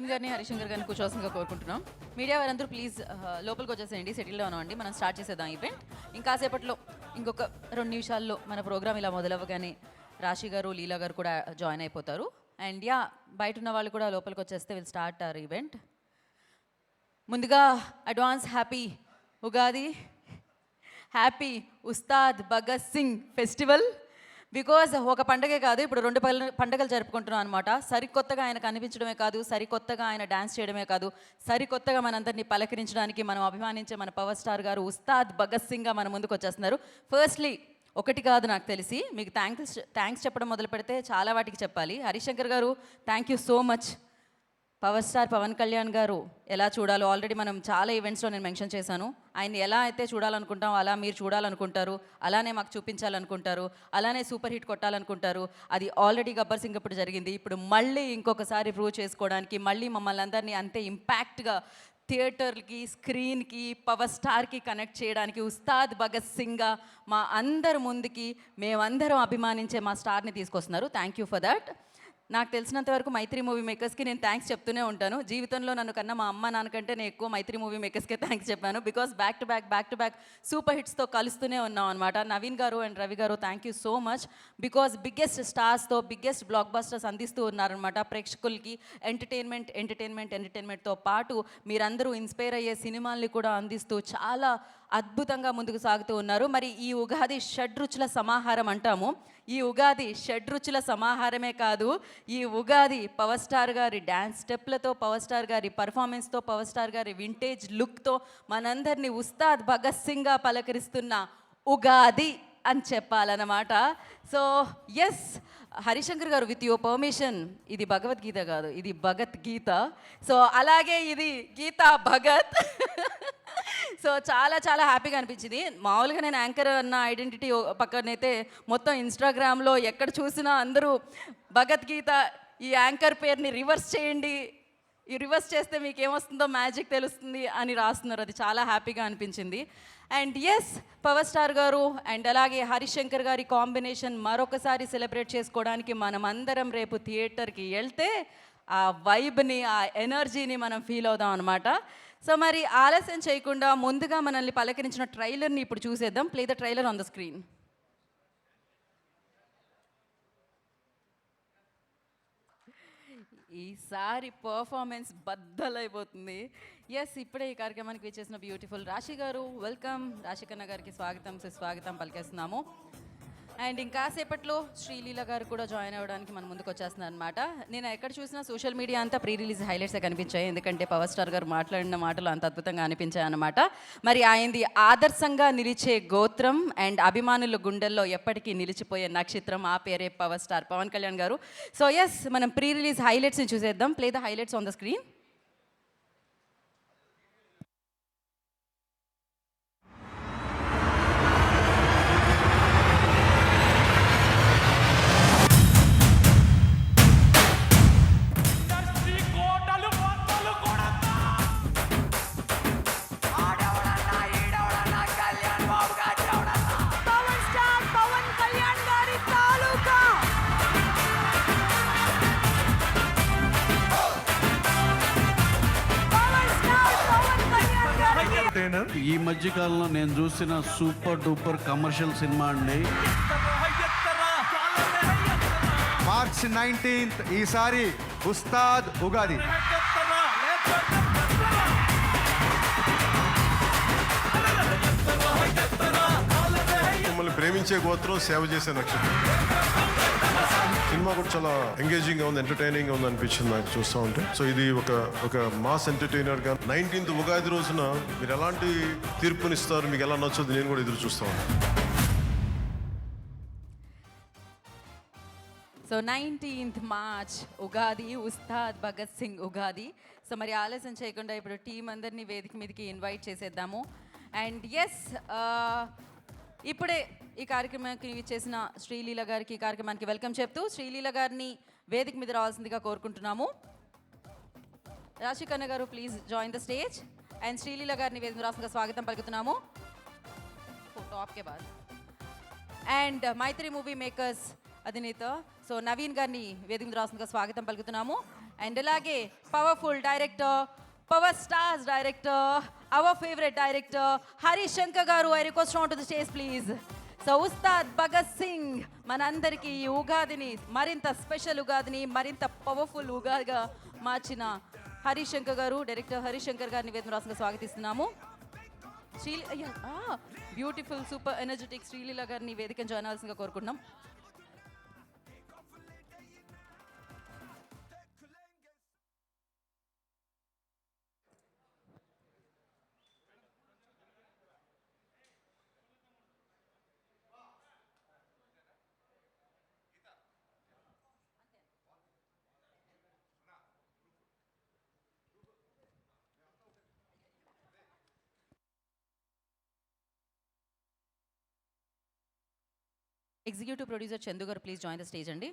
నవీన్ గారిని హరిశంకర్ గారిని కూర్చోవలసిందిగా కోరుకుంటున్నాం. మీడియా వారందరూ ప్లీజ్ లోపలికి వచ్చేసేయండి, సెటిల్ డౌన్ అవ్వండి. మనం స్టార్ట్ చేసేద్దాం ఈవెంట్. ఇంకాసేపట్లో ఇంకొక 2 నిమిషాల్లో మన ప్రోగ్రామ్ ఇలా మొదలవ్వగానే రాశి గారు, లీలా గారు కూడా జాయిన్ అయిపోతారు. అండ్ బయట ఉన్న వాళ్ళు కూడా లోపలికి వచ్చేస్తే విల్ స్టార్ట్ అవర్ ఈవెంట్. ముందుగా advance happy Ugadi, happy Ustaad Bhagat Singh festival. Because ఒక పండగే కాదు, ఇప్పుడు 2 పండుగలు జరుపుకుంటున్నాం అనమాట. సరికొత్తగా ఆయన కనిపించడమే కాదు, సరికొత్తగా ఆయన డ్యాన్స్ చేయడమే కాదు, సరికొత్తగా మనందరినీ పలకరించడానికి మనం అభిమానించే మన పవర్ స్టార్ గారు ఉస్తాద్ భగత్ సింగ్గా మన ముందుకు వచ్చేస్తున్నారు. ఫస్ట్లీ ఒకటి కాదు, నాకు తెలిసి మీకు థ్యాంక్స్ చెప్పడం మొదలు పెడితే చాలా వాటికి చెప్పాలి. హరిశంకర్ గారు thank you so much. Power star Pawan Kalyan గారు ఎలా చూడాలో ఆల్రెడీ మనం చాలా ఈవెంట్స్లో నేను మెన్షన్ చేశాను. ఆయన్ని ఎలా అయితే చూడాలనుకుంటాం అలా మీరు చూడాలనుకుంటారు, అలానే మాకు చూపించాలనుకుంటారు, అలానే సూపర్ హిట్ కొట్టాలనుకుంటారు. అది ఆల్రెడీ గబ్బర్ సింగ్ ఇప్పుడు జరిగింది. ఇప్పుడు మళ్ళీ ఇంకొకసారి ప్రూవ్ చేసుకోవడానికి, మళ్ళీ మమ్మల్ని అందరినీ అంతే ఇంపాక్ట్గా థియేటర్కి, స్క్రీన్కి, పవర్ స్టార్కి కనెక్ట్ చేయడానికి ఉస్తాద్ భగత్ సింగ్గా మా అందరి ముందుకి మేమందరం అభిమానించే మా స్టార్ని తీసుకొస్తున్నారు. Thank you for that. నాకు తెలిసినంత వరకు మైత్రి మూవీ మేకర్స్కి నేను థ్యాంక్స్ చెప్తూనే ఉంటాను. జీవితంలో నన్ను కన్నా మా అమ్మ నాన్నకంటే నేను ఎక్కువ మైత్రి మూవీ మేకర్స్కే థ్యాంక్స్ చెప్పాను. Because back to back super హిట్స్తో కలుస్తూనే ఉన్నాం అనమాట. Naveen garu and Ravi garu thank you so much. Because biggest స్టార్స్తో బిగ్గెస్ట్ బ్లాక్ బస్టర్స్ అందిస్తూ ఉన్నారనమాట ప్రేక్షకులకి. ఎంటర్టైన్మెంట్తో పాటు మీరందరూ ఇన్స్పైర్ అయ్యే సినిమాల్ని కూడా అందిస్తూ చాలా అద్భుతంగా ముందుకు సాగుతూ ఉన్నారు. మరి ఈ ఉగాది షడ్రుచుల సమాహారం అంటాము. ఈ ఉగాది షడ్రుచుల సమాహారమే కాదు, ఈ ఉగాది పవర్ స్టార్ గారి డ్యాన్స్ స్టెప్లతో, పవర్ స్టార్ గారి పర్ఫార్మెన్స్తో, పవర్ స్టార్ గారి వింటేజ్ లుక్తో మనందరినీ ఉస్తాద్ భగత్ సింగ్గా పలకరిస్తున్న ఉగాది అని చెప్పాలన్నమాట. సో ఎస్ హరిశంకర్ గారు, విత్ యువర్ పర్మిషన్, ఇది భగవద్గీత కాదు, ఇది భగత్ గీత. సో అలాగే ఇది గీతా భగత్. సో చాలా హ్యాపీగా అనిపించింది. మామూలుగా నేను యాంకర్ అన్న ఐడెంటిటీ పక్కనైతే మొత్తం ఇన్స్టాగ్రామ్లో ఎక్కడ చూసినా అందరూ భగవద్గీత ఈ యాంకర్ పేరుని రివర్స్ చేయండి, ఈ రివర్స్ చేస్తే మీకు ఏమొస్తుందో మ్యాజిక్ తెలుస్తుంది అని రాస్తున్నారు. అది చాలా హ్యాపీగా అనిపించింది. అండ్ ఎస్ పవర్ స్టార్ గారు అండ్ అలాగే హరిశంకర్ గారి కాంబినేషన్ మరొకసారి సెలబ్రేట్ చేసుకోవడానికి మనం అందరం రేపు థియేటర్కి వెళ్తే ఆ వైబ్ని, ఆ ఎనర్జీని మనం ఫీల్ అవుదాం అనమాట. సో మరి ఆలస్యం చేయకుండా ముందుగా మనల్ని పలకరించిన ట్రైలర్ని ఇప్పుడు చూసేద్దాం. Play the trailer on the screen. ఈసారి పర్ఫార్మెన్స్ బద్దలైపోతుంది. ఎస్ ఇప్పుడే ఈ కార్యక్రమానికి విచ్చేసిన బ్యూటిఫుల్ రాశి గారు, వెల్కమ్. రాశికన్న గారికి స్వాగతం సుస్వాగతం పలికేస్తున్నాము. అండ్ ఇంకాసేపట్లో శ్రీలీల గారు కూడా జాయిన్ అవ్వడానికి మన ముందుకు వచ్చేస్తున్నారు అనమాట. నేను ఎక్కడ చూసినా సోషల్ మీడియా అంతా ప్రీ రిలీజ్ హైలైట్సే కనిపించాయి, ఎందుకంటే పవర్ స్టార్ గారు మాట్లాడిన మాటలు అంత అద్భుతంగా అనిపించాయి అనమాట. మరి ఆయనది ఆదర్శంగా నిలిచే గోత్రం అండ్ అభిమానుల గుండెల్లో ఎప్పటికీ నిలిచిపోయే నక్షత్రం, ఆ పేరే పవర్ స్టార్ పవన్ కళ్యాణ్ గారు. సో ఎస్ మనం ప్రీ రిలీజ్ హైలైట్స్ని చూసేద్దాం. Play the highlights on the screen. ఈ మధ్య కాలంలో నేను చూసిన సూపర్ డూపర్ కమర్షియల్ సినిమా అండి. మార్చ్ 19th ఈసారి ఉస్తాద్ ఉగాది. మిమ్మల్ని ప్రేమించే గోత్రం, సేవ చేసే నక్షత్రం. సినిమా కూడా చాలా ఎంగేజింగ్ గా ఉంది, ఎంటర్టైనింగ్ గా ఉంది అనిపించింది నాకు చూస్తూ ఉంటే. సో ఇది ఒక మాస్ ఎంటర్టైనర్ గా 19th ఉగాది రోజున మీరు ఎలాంటి తీర్పునిస్తారు, మీకు ఎలా నచ్చుతుంది, నేను కూడా ఎదురు చూస్తా ఉన్నాను. So 19th March Ugadi, Ustaad Bhagat Singh Ugadi. So మరి ఆలస్యం చేయకుండా ఇప్పుడు టీం అందరినీ వేదిక మీదకి ఇన్వైట్ చేసేద్దాము. అండ్ ఎస్ ఇప్పుడే ఈ కార్యక్రమానికి చేసిన శ్రీలీల గారికి ఈ కార్యక్రమానికి వెల్కమ్ చెప్తూ శ్రీలీల గారిని వేదిక మీద రావాల్సిందిగా కోరుకుంటున్నాము. Rashi Khanna garu please join the stage. And Sreeleela గారిని వేదిక మీద రావాల్సిందిగా స్వాగతం పలుకుతున్నాము. టాప్కే బాద్. అండ్ మైత్రి మూవీ మేకర్స్ అధినేత సో నవీన్ గారిని వేదిక మీద రావాల్సిందిగా స్వాగతం పలుకుతున్నాము. అండ్ అలాగే powerful director, power star's director, our favourite director Harish Shankar garu. I request on to the stage please. So Ustaad Bhagat Singh మనందరికీ ఈ ఉగాదిని మరింత స్పెషల్ ఉగాదిని మరింత పవర్ఫుల్ ఉగాదిగా మార్చిన హరీష్ శంకర్ గారు, డైరెక్టర్ హరీష్ శంకర్ గారిని వేదనరాసంగా స్వాగతిస్తున్నాము. బ్యూటిఫుల్ సూపర్ ఎనర్జెటిక్ శ్రీలీల గారిని వేదికను జాయిన్ అవ్వాల్సిందిగా కోరుకుంటున్నాం. ఎగ్జిక్యూటివ్ ప్రొడ్యూసర్ చందు గారు ప్లీజ్ జాయిన్ ద స్టేజ్ అండి.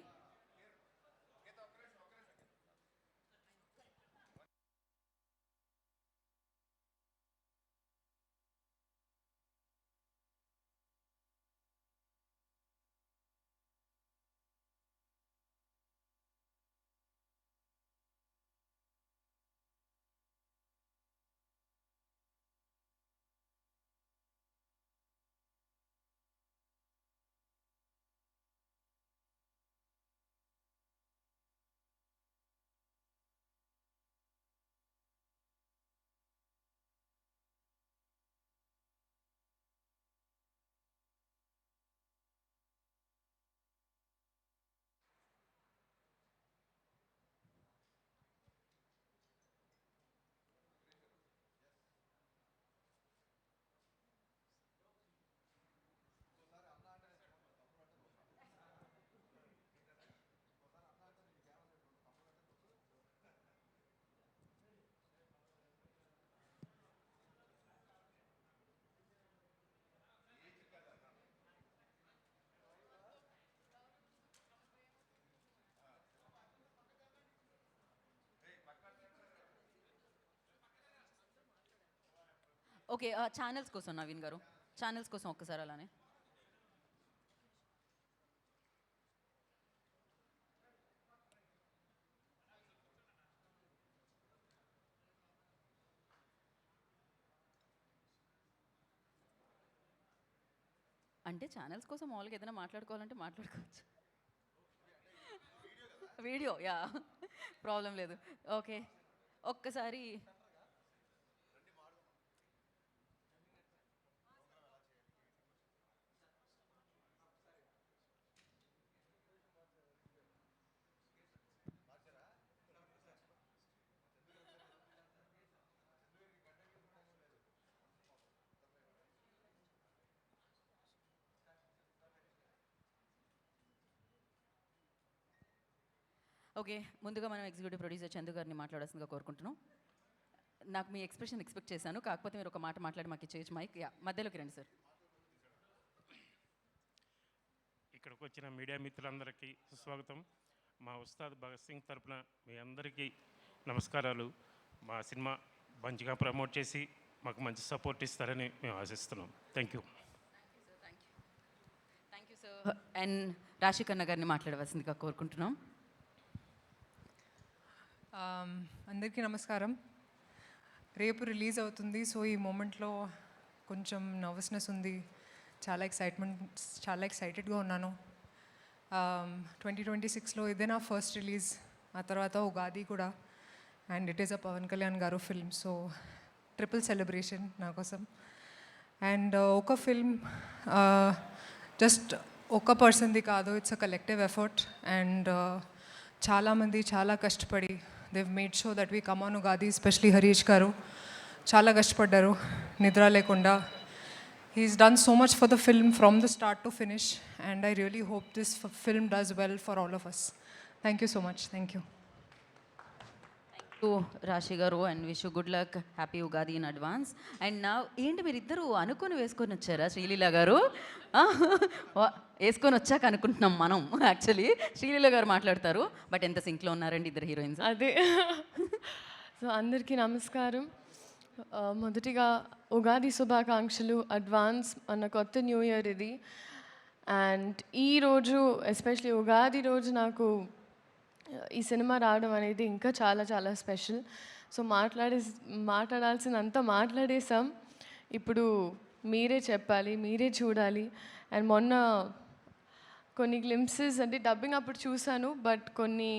ఓకే, ఛానల్స్ కోసం నవీన్ గారు, ఛానల్స్ కోసం ఒక్కసారి అలానే. అంటే ఛానల్స్ కోసం మామూలుగా ఏదైనా మాట్లాడుకోవాలంటే మాట్లాడుకోవచ్చు. వీడియో యా, ప్రాబ్లం లేదు. ఓకే, ఒక్కసారి ఓకే, ముందుగా మనం ఎగ్జిక్యూటివ్ ప్రొడ్యూసర్ చందు గారిని మాట్లాడాల్సిందిగా కోరుకుంటున్నాం. నాకు మీ ఎక్స్ప్రెషన్ ఎక్స్పెక్ట్ చేశాను, కాకపోతే మీరు ఒక మాట మాట్లాడి మాకు ఇచ్చేయచ్చు మైక్. యా, మధ్యలోకి రండి సార్. ఇక్కడికి వచ్చిన మీడియా మిత్రులందరికీ సుస్వాగతం. మా ఉస్తాద్ భగత్ సింగ్ తరపున మీ అందరికీ నమస్కారాలు. మా సినిమా మంచిగా ప్రమోట్ చేసి మాకు మంచి సపోర్ట్ ఇస్తారని మేము ఆశిస్తున్నాం. Thank you. Thank you sir. And Rashi Khanna గారిని మాట్లాడవలసిందిగా కోరుకుంటున్నాం. అందరికీ నమస్కారం. రేపు రిలీజ్ అవుతుంది, సో ఈ మూమెంట్లో కొంచెం నర్వస్నెస్ ఉంది, చాలా ఎక్సైటెడ్గా ఉన్నాను. 2026లో ఇదే నా ఫస్ట్ రిలీజ్, ఆ తర్వాత ఉగాది కూడా, and it is a Pawan Kalyan గారు ఫిల్మ్, సో ట్రిపుల్ సెలబ్రేషన్ నా కోసం. అండ్ ఒక ఫిల్మ్ జస్ట్ ఒక పర్సన్ది కాదు, it's a collective effort. And చాలామంది చాలా కష్టపడి they've made sure that we come on Ugadi, especially Harish garu చాలా కష్టపడ్డారు నిద్ర లేకుండా. He's done so much for the film from the start to finish, and I really hope this film does well for all of us. Thank you so much. Thank you. రాశి గారు, and wish you good luck, happy Ugadi in advance. And నా ఏంటి మీరు ఇద్దరు అనుకొని వేసుకొని వచ్చారా శ్రీలీల గారు? వేసుకొని వచ్చాక అనుకుంటున్నాం మనం, యాక్చువల్లీ శ్రీలీల గారు మాట్లాడతారు. బట్ ఎంత సింక్లో ఉన్నారండి ఇద్దరు హీరోయిన్స్. అదే. సో అందరికీ నమస్కారం. మొదటిగా ఉగాది శుభాకాంక్షలు అడ్వాన్స్. మన కొత్త న్యూ ఇయర్ ఇది. అండ్ ఈరోజు ఎస్పెషలీ ఉగాది రోజు నాకు ఈ సినిమా రావడం అనేది ఇంకా చాలా చాలా స్పెషల్. సో మాట్లాడాల్సినంత మాట్లాడేసాం. ఇప్పుడు మీరే చెప్పాలి, మీరే చూడాలి. అండ్ మొన్న కొన్ని గ్లింప్సెస్ అంటే డబ్బింగ్ అప్పుడు చూశాను, బట్ కొన్ని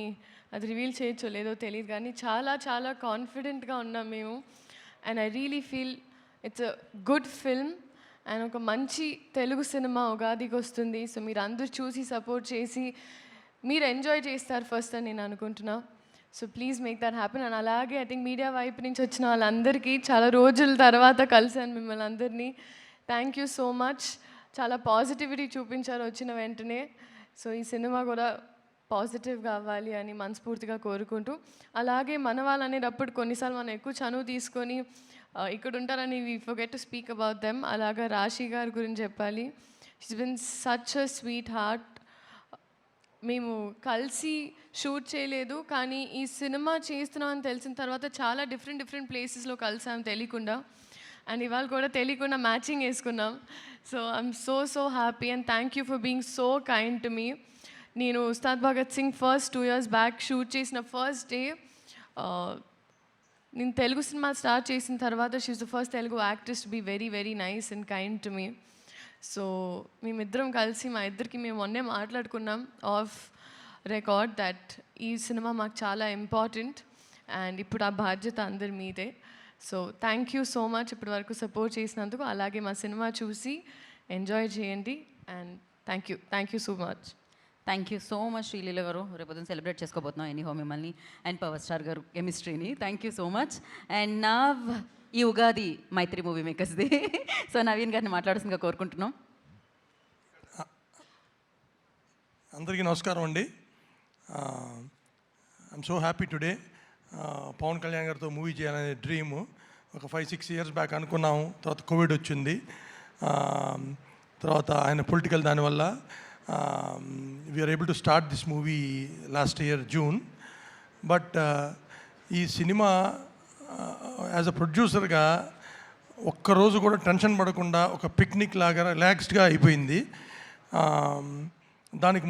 అది రివీల్ చేయొచ్చో లేదో తెలియదు, కానీ చాలా చాలా కాన్ఫిడెంట్గా ఉన్నాం మేము. And I really feel it's a good film and ఒక మంచి తెలుగు సినిమా ఉగాదికి వస్తుంది. సో మీరు అందరూ చూసి సపోర్ట్ చేసి మీరు ఎంజాయ్ చేస్తారు ఫస్ట్ అని నేను అనుకుంటున్నా. So please make that happen. And అలాగే ఐ థింక్ మీడియా వైపు నుంచి వచ్చిన వాళ్ళందరికీ చాలా రోజుల తర్వాత కలిసాను మిమ్మల్ని అందరినీ. Thank you so much. చాలా పాజిటివిటీ చూపించారు వచ్చిన వెంటనే. సో ఈ సినిమా కూడా పాజిటివ్గా అవ్వాలి అని మనస్ఫూర్తిగా కోరుకుంటూ, అలాగే మన వాళ్ళు అనేటప్పుడు కొన్నిసార్లు మనం ఎక్కువ చనువు తీసుకొని ఇక్కడ ఉంటారని we forget to speak about them. అలాగా రాశి గారి గురించి చెప్పాలి. She's been such a sweet heart. మేము కలిసి షూట్ చేయలేదు, కానీ ఈ సినిమా చేస్తున్నామని తెలిసిన తర్వాత చాలా డిఫరెంట్ ప్లేసెస్లో కలిసాం తెలియకుండా. అండ్ ఇవాళ కూడా తెలియకుండా మ్యాచింగ్ వేసుకున్నాం. So I'm so happy and thank you for being so kind to me. నేను Ustaad Bhagat Singh first 2 years back shoot చేసిన ఫస్ట్ డే, నేను తెలుగు సినిమా స్టార్ట్ చేసిన తర్వాత she's the first Telugu actress to be very nice and kind to me. So మేమిద్దరం కలిసి మా ఇద్దరికి మేము మొన్నే మాట్లాడుకున్నాం ఆఫ్ రికార్డ్ దట్ ఈ సినిమా మాకు చాలా ఇంపార్టెంట్ అండ్ ఇప్పుడు ఆ బాధ్యత అందరి మీదే. So thank you so much ఇప్పటి వరకు సపోర్ట్ చేసినందుకు. అలాగే మా సినిమా చూసి ఎంజాయ్ చేయండి and thank you so much. Thank you so much Sreeleela గారు. రేపొద్దున సెలబ్రేట్ చేసుకోబోతున్నాం ఎనీహో మిమ్మల్ని అండ్ పవర్ స్టార్ గారు కెమిస్ట్రీని. Thank you so much. And నా ఈ ఉగాది మైత్రి మూవీ మేకర్స్ది. సో నవీన్ గారిని మాట్లాడుతుందిగా కోరుకుంటున్నాం. అందరికీ నమస్కారం అండి. I'm so happy today. Pawan Kalyan గారితో మూవీ చేయాలనే డ్రీము ఒక 5-6 years బ్యాక్ అనుకున్నాము. తర్వాత కోవిడ్ వచ్చింది, తర్వాత ఆయన పొలిటికల్ దానివల్ల we are able to start this movie last year June. But ఈ సినిమా యాజ్ అ ప్రొడ్యూసర్గా ఒక్కరోజు కూడా టెన్షన్ పడకుండా ఒక పిక్నిక్ లాగా రిలాక్స్డ్గా అయిపోయింది. దానికి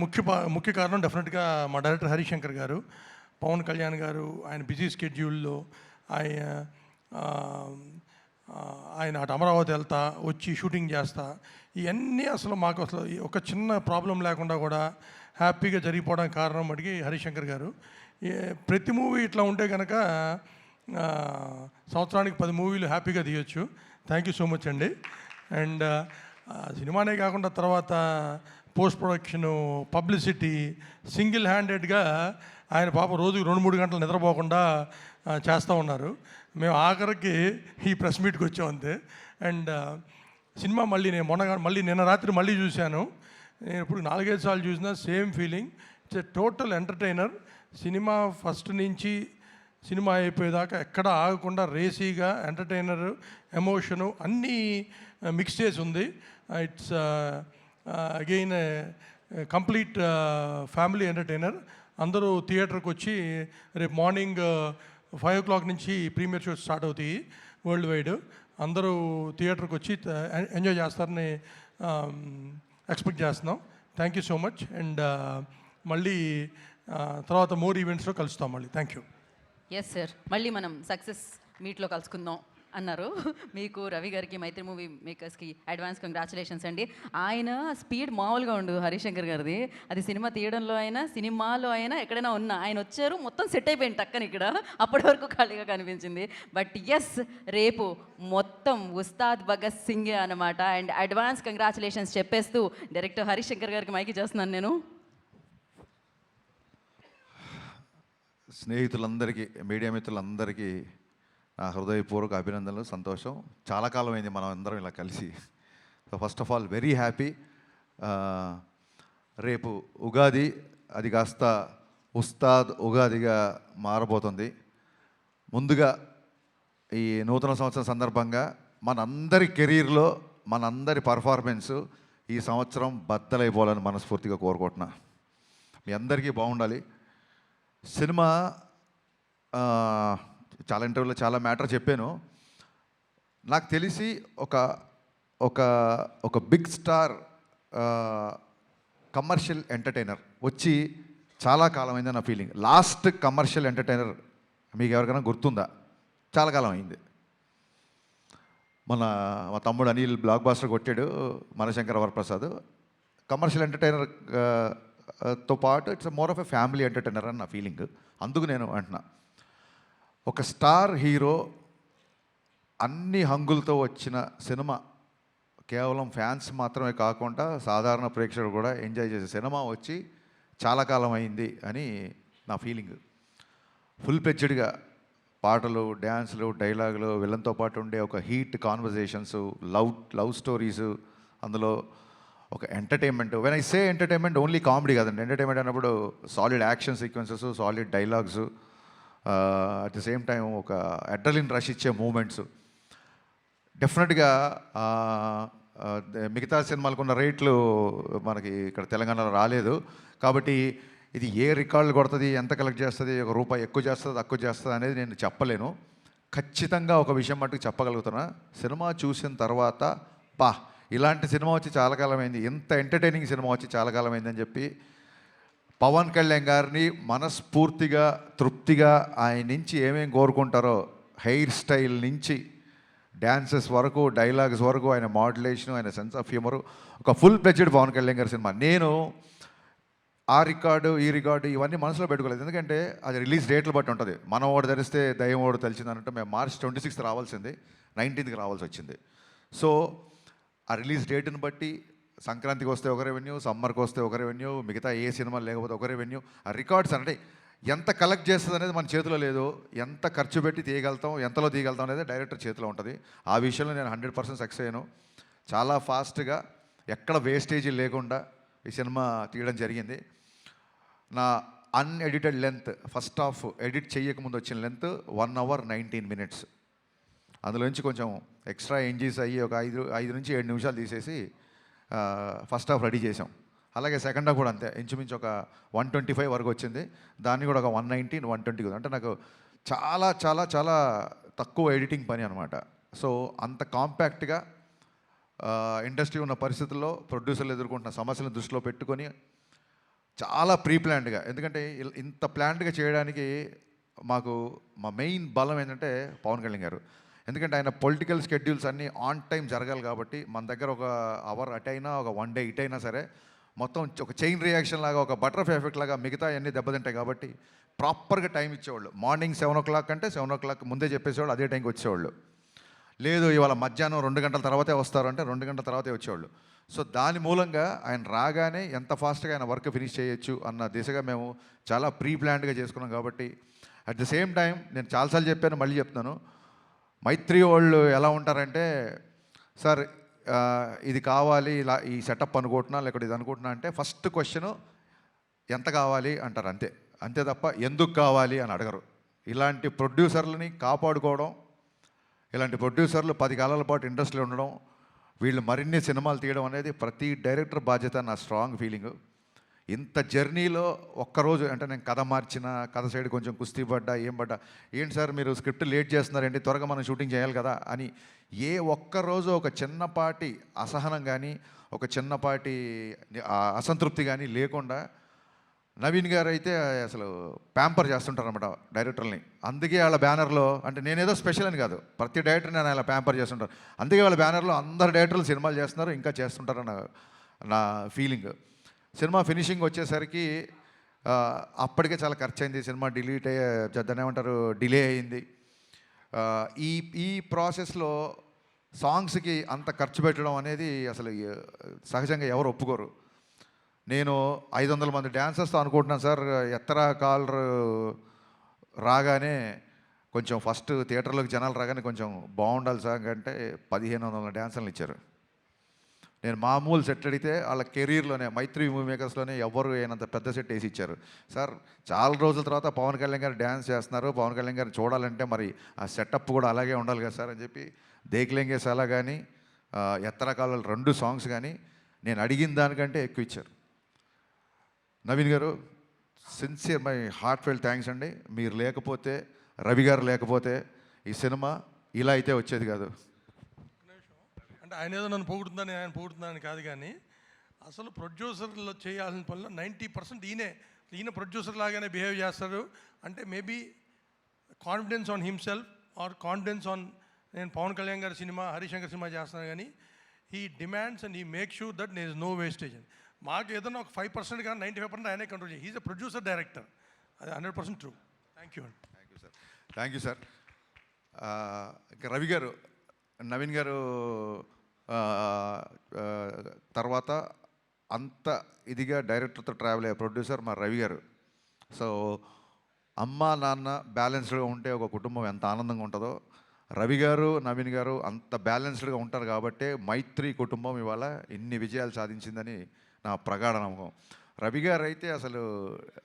ముఖ్య కారణం డెఫినెట్గా మా డైరెక్టర్ హరిశంకర్ గారు. పవన్ కళ్యాణ్ గారు ఆయన బిజీ స్కెడ్యూల్లో ఆయన అటు అమరావతి వెళ్తా వచ్చి షూటింగ్ చేస్తా ఇవన్నీ అసలు మాకు అసలు ఒక చిన్న ప్రాబ్లం లేకుండా కూడా హ్యాపీగా జరిగిపోవడానికి కారణం అడిగి హరిశంకర్ గారు. ప్రతి మూవీ ఇట్లా ఉంటే కనుక సంవత్సరానికి 10 మూవీలు హ్యాపీగా తీయొచ్చు. థ్యాంక్ యూ సో మచ్ అండి. అండ్ సినిమానే కాకుండా తర్వాత పోస్ట్ ప్రొడక్షను, పబ్లిసిటీ, సింగిల్ హ్యాండెడ్గా ఆయన పాప రోజుకి 2-3 గంటలు నిద్రపోకుండా చేస్తూ ఉన్నారు. మేము ఆఖరికి ఈ ప్రెస్ మీట్కి వచ్చాం అంతే. అండ్ సినిమా మళ్ళీ నిన్న రాత్రి మళ్ళీ చూశాను. నేను ఇప్పుడు 4-5 సార్లు చూసినా same feeling. It's a total entertainer. Cinema first నుంచి సినిమా అయిపోయేదాకా ఎక్కడ ఆగకుండా రేసీగా ఎంటర్టైనర్, ఎమోషను అన్నీ మిక్స్ చేసి ఉంది. It's again complete family entertainer. అందరూ థియేటర్కి వచ్చి రేపు మార్నింగ్ 5 o'clock నుంచి ప్రీమియర్ షోస్ స్టార్ట్ అవుతాయి వరల్డ్ వైడ్. అందరూ థియేటర్కి వచ్చి ఎంజాయ్ చేస్తారని ఎక్స్పెక్ట్ చేస్తున్నాం. Thank you so much. And మళ్ళీ తర్వాత మోర్ ఈవెంట్స్లో కలుస్తాం మళ్ళీ. Thank you. ఎస్ సార్, మళ్ళీ మనం సక్సెస్ మీట్లో కలుసుకుందాం అన్నారు. మీకు రవి గారికి మైత్రి మూవీ మేకర్స్కి అడ్వాన్స్ కంగ్రాచులేషన్స్ అండి. ఆయన స్పీడ్ మామూలుగా ఉండు హరిశంకర్ గారిది. అది సినిమా తీయడంలో అయినా సినిమాలో అయినా ఎక్కడైనా ఉన్నా ఆయన వచ్చారు మొత్తం సెట్ అయిపోయింది టక్కని ఇక్కడ. అప్పటి వరకు ఖాళీగా కనిపించింది. బట్ ఎస్, రేపు మొత్తం ఉస్తాద్ భగత్ సింగ్ అనమాట. అండ్ అడ్వాన్స్ కంగ్రాచులేషన్స్ చెప్పేస్తూ డైరెక్టర్ హరిశంకర్ గారికి మైకి చేస్తున్నాను నేను. స్నేహితులందరికీ, మీడియా మిత్రులందరికీ నా హృదయపూర్వక అభినందనలు. సంతోషం, చాలా కాలం అయింది మనం అందరం ఇలా కలిసి. So first of all very happy. రేపు ఉగాది, అది కాస్త ఉస్తాద్ ఉగాదిగా మారబోతుంది. ముందుగా ఈ నూతన సంవత్సరం సందర్భంగా మనందరి కెరీర్లో మనందరి పర్ఫార్మెన్సు ఈ సంవత్సరం బద్దలైపోవాలని మనస్ఫూర్తిగా కోరుకుంటున్నా. మీ అందరికీ బాగుండాలి. సినిమా చాలా ఇంటర్వ్యూలో చాలా మ్యాటర్ చెప్పాను. నాకు తెలిసి ఒక బిగ్ స్టార్ కమర్షియల్ ఎంటర్టైనర్ వచ్చి చాలా కాలమైంది నా ఫీలింగ్. లాస్ట్ కమర్షియల్ ఎంటర్టైనర్ మీకు ఎవరికైనా గుర్తుందా? చాలా కాలం అయింది. మా తమ్ముడు అనిల్ బ్లాక్ బాస్టర్ కొట్టాడు, మనశంకర వరప్రసాద్. కమర్షియల్ ఎంటర్టైనర్ తో పాటు it's more of a family entertainer అని నా ఫీలింగ్. అందుకు నేను అంటున్నా, ఒక స్టార్ హీరో అన్ని హంగులతో వచ్చిన సినిమా, కేవలం ఫ్యాన్స్ మాత్రమే కాకుండా సాధారణ ప్రేక్షకులు కూడా ఎంజాయ్ చేసే సినిమా వచ్చి చాలా కాలం అయింది అని నా ఫీలింగ్. ఫుల్ ప్లెడ్జ్డ్గా పాటలు, డ్యాన్సులు, డైలాగులు, విలన్తో పాటు ఉండే ఒక హీట్ కాన్వర్జేషన్స్, లవ్ స్టోరీస్, అందులో ఒక entertainment. When I say entertainment only comedy కాదండి. ఎంటర్టైన్మెంట్ అన్నప్పుడు solid action sequences, solid dialogues, at the same time ఒక అడ్రలిన్ రష్ ఇచ్చే మూమెంట్స్. డెఫినెట్గా మిగతా సినిమాలకు ఉన్న రేట్లు మనకి ఇక్కడ తెలంగాణలో రాలేదు. కాబట్టి ఇది ఏ రికార్డులు కొడుతుంది, ఎంత కలెక్ట్ చేస్తుంది, ఒక రూపాయి ఎక్కువ చేస్తుంది, తక్కువ చేస్తుంది అనేది నేను చెప్పలేను. ఖచ్చితంగా ఒక విషయం మట్టుకు చెప్పగలుగుతున్నా, సినిమా చూసిన తర్వాత ఇలాంటి సినిమా వచ్చి చాలా కాలమైంది, ఇంత ఎంటర్టైనింగ్ సినిమా వచ్చి చాలా కాలమైంది అని చెప్పి పవన్ కళ్యాణ్ గారిని మనస్ఫూర్తిగా, తృప్తిగా ఆయన నుంచి ఏమేమి కోరుకుంటారో, హెయిర్ స్టైల్ నుంచి డ్యాన్సెస్ వరకు, డైలాగ్స్ వరకు, ఆయన మాడ్యులేషన్, ఆయన సెన్స్ ఆఫ్ హ్యూమరు, ఒక ఫుల్ ప్లెడ్జ్డ్ పవన్ కళ్యాణ్ గారి సినిమా. నేను ఆ రికార్డు, ఈ రికార్డు ఇవన్నీ మనసులో పెట్టుకోలేదు, ఎందుకంటే అది రిలీజ్ డేట్లు బట్టి ఉంటుంది. మనం ఓడి ధరిస్తే దయ్యం ఓడి తెలిసిందనంటే మేము మార్చ్ 26th రావాల్సింది, 19th రావాల్సి వచ్చింది. సో ఆ రిలీజ్ డేట్ని బట్టి సంక్రాంతికి వస్తే ఒక రెవెన్యూ, సమ్మర్కి వస్తే ఒక రెవెన్యూ, మిగతా ఏ సినిమా లేకపోతే ఒక రెవెన్యూ. ఆ రికార్డ్స్ అంటే ఎంత కలెక్ట్ చేస్తుంది అనేది మన చేతిలో లేదు. ఎంత ఖర్చు పెట్టి తీయగలుగుతాం, ఎంతలో తీయగలుగుతాం అనేది డైరెక్టర్ చేతిలో ఉంటుంది. ఆ విషయంలో నేను 100% సక్సెస్ అయ్యాను. చాలా ఫాస్ట్గా, ఎక్కడ వేస్టేజీ లేకుండా ఈ సినిమా తీయడం జరిగింది. నా unedited length, first half edit చేయకముందు వచ్చిన లెంత్ 1 hour 19 minutes. అందులోంచి కొంచెం ఎక్స్ట్రా ఎంజీస్ అయ్యి ఒక 5 నుంచి 7 నిమిషాలు తీసేసి ఫస్ట్ హాఫ్ రెడీ చేసాం. అలాగే సెకండ్ హాఫ్ కూడా అంతే, ఇంచుమించు ఒక 125 వరకు వచ్చింది. దాన్ని కూడా ఒక 119, 120. అంటే నాకు చాలా చాలా చాలా తక్కువ ఎడిటింగ్ పని అనమాట. సో అంత కాంపాక్ట్గా ఇండస్ట్రీ ఉన్న పరిస్థితుల్లో ప్రొడ్యూసర్లు ఎదుర్కొంటున్న సమస్యలను దృష్టిలో పెట్టుకొని చాలా ప్రీ ప్లాన్డ్గా, ఎందుకంటే ఇంత ప్లాన్డ్గా చేయడానికి మా మెయిన్ బలం ఏంటంటే పవన్ కళ్యాణ్ గారు. ఎందుకంటే ఆయన పొలిటికల్ స్కెడ్యూల్స్ అన్నీ ఆన్ టైం జరగాలి కాబట్టి మన దగ్గర ఒక అవర్ అటు అయినా, ఒక 1 day ఇటు అయినా సరే మొత్తం ఒక చైన్ రియాక్షన్ లాగా, ఒక బటర్ఫ్లై ఎఫెక్ట్ లాగా మిగతా అన్నీ దెబ్బతింటాయి. కాబట్టి ప్రాపర్గా టైం ఇచ్చేవాళ్ళు. మార్నింగ్ 7 o'clock అంటే 7 o'clock ముందే చెప్పేసేవాళ్ళు, అదే టైంకి వచ్చేవాళ్ళు. లేదు ఇవాళ మధ్యాహ్నం 2 గంటల తర్వాతే వస్తారు అంటే 2 గంటల తర్వాతే వచ్చేవాళ్ళు. సో దాని మూలంగా ఆయన రాగానే ఎంత ఫాస్ట్గా ఆయన వర్క్ ఫినిష్ చేయొచ్చు అన్న దిశగా మేము చాలా ప్రీ ప్లాన్డ్గా చేసుకున్నాం. కాబట్టి అట్ ది సేమ్ టైం నేను చాలాసార్లు చెప్పాను, మళ్ళీ చెప్తున్నాను, మైత్రి వాళ్ళు ఎలా ఉంటారంటే, సార్ ఇది కావాలి, ఇలా ఈ సెటప్ అనుకుంటున్నా, లేకపోతే ఇది అనుకుంటున్నా అంటే ఫస్ట్ క్వశ్చను ఎంత కావాలి అంటారు, అంతే తప్ప ఎందుకు కావాలి అని అడగరు. ఇలాంటి ప్రొడ్యూసర్లని కాపాడుకోవడం, ఇలాంటి ప్రొడ్యూసర్లు 10 కాలాల పాటు ఇండస్ట్రీలో ఉండడం, వీళ్ళు మరిన్ని సినిమాలు తీయడం అనేది ప్రతి డైరెక్టర్ బాధ్యత, నా స్ట్రాంగ్ ఫీలింగు. ఇంత జర్నీలో ఒక్కరోజు అంటే నేను కథ మార్చిన, కథ సైడ్ కొంచెం కుస్తీ పడ్డా, ఏంటి సార్ మీరు స్క్రిప్ట్ లేట్ చేస్తున్నారండి, త్వరగా మనం షూటింగ్ చేయాలి కదా అని ఏ ఒక్కరోజు ఒక చిన్నపాటి అసహనం కానీ, ఒక చిన్నపాటి అసంతృప్తి కానీ లేకుండా నవీన్ గారు అయితే అసలు ప్యాంపర్ చేస్తుంటారు అనమాట డైరెక్టర్ని. అందుకే వాళ్ళ బ్యానర్లో, అంటే నేనేదో స్పెషల్ అని కాదు, ప్రతి డైరెక్టర్ నేను అలా ప్యాంపర్ చేస్తుంటారు. అందుకే వాళ్ళ బ్యానర్లో అందరు డైరెక్టర్లు సినిమాలు చేస్తున్నారు, ఇంకా చేస్తుంటారన్న నా ఫీలింగ్. సినిమా ఫినిషింగ్ వచ్చేసరికి అప్పటికే చాలా ఖర్చు అయింది. సినిమా దాన్ని ఏమంటారు, డిలే అయింది. ఈ ప్రాసెస్లో సాంగ్స్కి అంత ఖర్చు పెట్టడం అనేది అసలు సహజంగా ఎవరు ఒప్పుకోరు. నేను 500 మంది డ్యాన్సర్స్తో అనుకుంటున్నాను సార్, ఎత్తరా కాలర్ రాగానే కొంచెం ఫస్ట్ థియేటర్లోకి జనాలు రాగానే కొంచెం బాగుండాలి సార్ అంటే 1500 డ్యాన్సర్లు ఇచ్చారు. నేను మామూలు సెట్ అడిగితే వాళ్ళ కెరీర్లోనే, మైత్రి మూవీ మేకర్స్లోనే ఎవరు అయినంత పెద్ద సెట్ వేసి ఇచ్చారు. సార్ చాలా రోజుల తర్వాత పవన్ కళ్యాణ్ గారు డ్యాన్స్ చేస్తున్నారు, పవన్ కళ్యాణ్ గారిని చూడాలంటే మరి ఆ సెటప్ కూడా అలాగే ఉండాలి కదా సార్ అని చెప్పి దేక్లేంగే సాలా కానీ, ఎత్తరకాల 2 సాంగ్స్ కానీ నేను అడిగిన దానికంటే ఎక్కువ ఇచ్చారు. నవీన్ గారు, sincere my heartfelt thanks అండి. మీరు లేకపోతే, రవి గారు లేకపోతే ఈ సినిమా ఇలా అయితే వచ్చేది కాదు. అంటే ఆయన ఏదో నన్ను పొగుడుతుందని, ఆయన పొగుడుతుందని కాదు, కానీ అసలు ప్రొడ్యూసర్లో చేయాల్సిన పనిలో 90% ఈయనే ఈయన ప్రొడ్యూసర్ లాగానే బిహేవ్ చేస్తాడు అంటే maybe confidence on himself or confidence on నేను పవన్ కళ్యాణ్ గారి సినిమా హరిశంకర్ సినిమా చేస్తున్నాను కానీ he demands and he make sure that there is no wastage. మాకు ఏదైనా ఒక 5% కానీ 95% ఆయనే కంట్రోల్ చేయాలి. హీజ్ అ ప్రొడ్యూసర్ డైరెక్టర్, అది 100% ట్రూ. థ్యాంక్ యూ అండి. Thank you sir. ఇంకా రవి గారు, నవీన్ గారు తర్వాత అంత ఇదిగా డైరెక్టర్తో ట్రావెల్ అయ్యే ప్రొడ్యూసర్ మా రవి గారు. సో అమ్మ నాన్న బ్యాలెన్స్డ్గా ఉంటే ఒక కుటుంబం ఎంత ఆనందంగా ఉంటుందో, రవి గారు నవీన్ గారు అంత బ్యాలెన్స్డ్గా ఉంటారు కాబట్టే మైత్రి కుటుంబం ఇవాళ ఇన్ని విజయాలు సాధించిందని నా ప్రగాఢ నమ్మకం. రవి గారు అయితే అసలు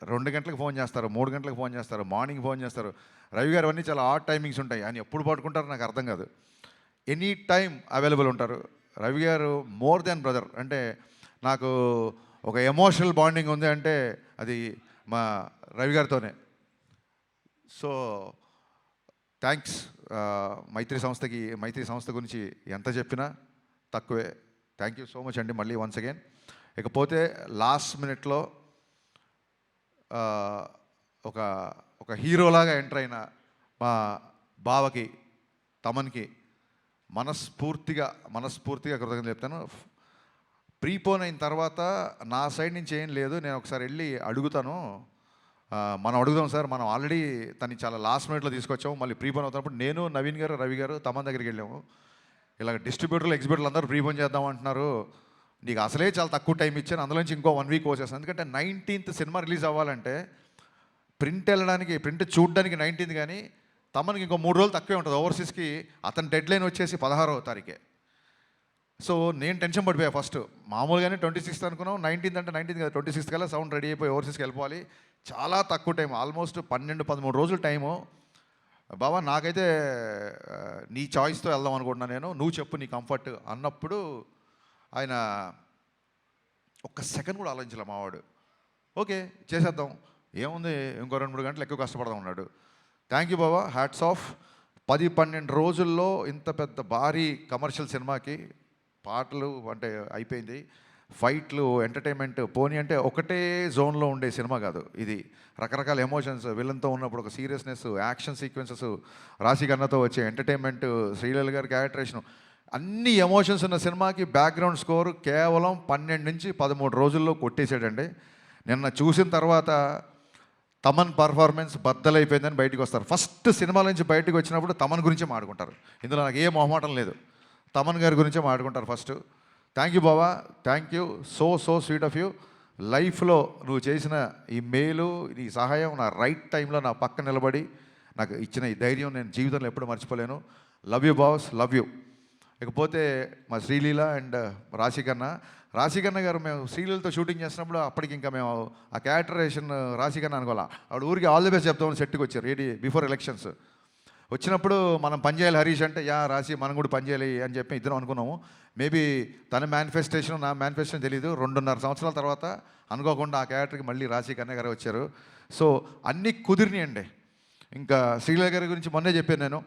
2 గంటలకు ఫోన్ చేస్తారు, 3 గంటలకు ఫోన్ చేస్తారు, మార్నింగ్ ఫోన్ చేస్తారు. రవి గారు అన్నీ చాలా ఆడ్ టైమింగ్స్ ఉంటాయి. ఆయన ఎప్పుడు పట్టుకుంటారో నాకు అర్థం కాదు. ఎనీ టైం అవైలబుల్ ఉంటారు. రవి గారు మోర్ దెన్ బ్రదర్. అంటే నాకు ఒక ఎమోషనల్ బాండింగ్ ఉంది అంటే అది మా రవి గారితోనే. So thanks. మైత్రి సంస్థ గురించి ఎంత చెప్పినా తక్కువే. థ్యాంక్ యూ సో మచ్ అండి మళ్ళీ వన్స్ అగైన్. ఇకపోతే లాస్ట్ మినిట్లో ఒక హీరోలాగా ఎంటర్ అయిన మా బావకి తమన్కి మనస్ఫూర్తిగా కృతజ్ఞతలు చెప్తాను. ప్రీపోన్ అయిన తర్వాత నా సైడ్ నుంచి ఏం లేదు, నేను ఒకసారి వెళ్ళి అడుగుతాను. మనం అడుగుదాం సార్, మనం ఆల్రెడీ తను చాలా లాస్ట్ మినిట్లో తీసుకొచ్చాము. మళ్ళీ ప్రీపోన్ అవుతున్నప్పుడు నేను నవీన్ గారు రవి గారు తమన్ దగ్గరికి వెళ్ళాము. ఇలా డిస్ట్రిబ్యూటర్లు ఎగ్జిబ్యూటర్లు అందరూ ప్రీపోన్ చేద్దాం అంటున్నారు, నీకు అసలే చాలా తక్కువ టైం ఇచ్చాను, అందులోంచి ఇంకో 1 వీక్ వచ్చేస్తాను. ఎందుకంటే 19th సినిమా రిలీజ్ అవ్వాలంటే ప్రింట్ చూడడానికి 19th, కానీ తమనికి ఇంకో 3 రోజులు తక్కువే ఉంటుంది. ఓవర్సీస్కి అతని డెడ్ లైన్ వచ్చేసి 16వ తారీఖే. సో నేను టెన్షన్ పడిపోయా. ఫస్ట్ మామూలుగానే 26th అనుకున్నాం, 19th అంటే 19th కదా, 26th కల్లా సౌండ్ రెడీ అయిపోయి ఓవర్సీస్కి వెళ్ళిపోవాలి. చాలా తక్కువ టైం, ఆల్మోస్ట్ 12-13 రోజులు టైము. బాబా నాకైతే నీ చాయిస్తో వెళ్దాం అనుకుంటున్నాను, నేను నువ్వు చెప్పు నీ కంఫర్ట్ అన్నప్పుడు ఆయన ఒక్క సెకండ్ కూడా ఆలోచించలే మావాడు. ఓకే చేసేద్దాం, ఏముంది ఇంకో 2-3 గంటలు ఎక్కువ కష్టపడదాం అన్నాడు. Thank you Baba, hats off. 10-12 రోజుల్లో ఇంత పెద్ద భారీ కమర్షియల్ సినిమాకి పాటలు అంటే అయిపోయింది, ఫైట్లు, ఎంటర్టైన్మెంట్ పోనీ అంటే ఒకటే జోన్లో ఉండే సినిమా కాదు ఇది. రకరకాల ఎమోషన్స్, విలన్తో ఉన్నప్పుడు ఒక సీరియస్నెస్, యాక్షన్ సీక్వెన్సెస్, రాశి కన్నతో వచ్చే ఎంటర్టైన్మెంట్, శ్రీలీల గారి క్యారెక్టరేషన్, అన్ని ఎమోషన్స్ ఉన్న సినిమాకి బ్యాక్గ్రౌండ్ స్కోర్ కేవలం 12-13 రోజుల్లో కొట్టేసాడండి. నిన్న చూసిన తర్వాత తమన్ పర్ఫార్మెన్స్ బద్దలైపోయిందని బయటకు వస్తారు. ఫస్ట్ సినిమాల నుంచి బయటకు వచ్చినప్పుడు తమన్ గురించే మాట్లాడుకుంటారు. ఇందులో నాకు ఏ మొహమాటం లేదు, తమన్ గారి గురించే మాట్లాడుకుంటారు first. Thank you Baba, thank you, so sweet of you. లైఫ్లో నువ్వు చేసిన ఈ మేలు, నీ సహాయం నా రైట్ టైంలో నా పక్క నిలబడి నాకు ఇచ్చిన ఈ ధైర్యం నేను జీవితంలో ఎప్పుడు మర్చిపోలేను. Love you boss, love you. ఇకపోతే మా శ్రీలీల అండ్ రాశికన్న గారు, మేము శ్రీలీలతో షూటింగ్ చేసినప్పుడు అప్పటికి ఇంకా మేము ఆ క్యారెక్టరేషన్ రాశికన్న అనుకోవాలా, ఆవిడ ఊరికి ఆల్ ది బెస్ట్ చెప్తామని సెట్కి వచ్చారు రెడీ బిఫోర్ ఎలక్షన్స్. వచ్చినప్పుడు మనం పనిచేయాలి హరీష్ అంటే, యా రాశి మనం కూడా పనిచేయాలి అని చెప్పి ఇద్దరం అనుకున్నాము. మేబీ తన మేనిఫెస్టేషన్ నా మేనిఫెస్టేషన్ తెలీదు. 2.5 సంవత్సరాల తర్వాత అనుకోకుండా ఆ క్యారెక్టర్కి మళ్ళీ రాశికన్న గారు వచ్చారు. సో అన్నీ కుదిరినాయండి. ఇంకా శ్రీలీల గారి గురించి మొన్నే చెప్పాను నేను,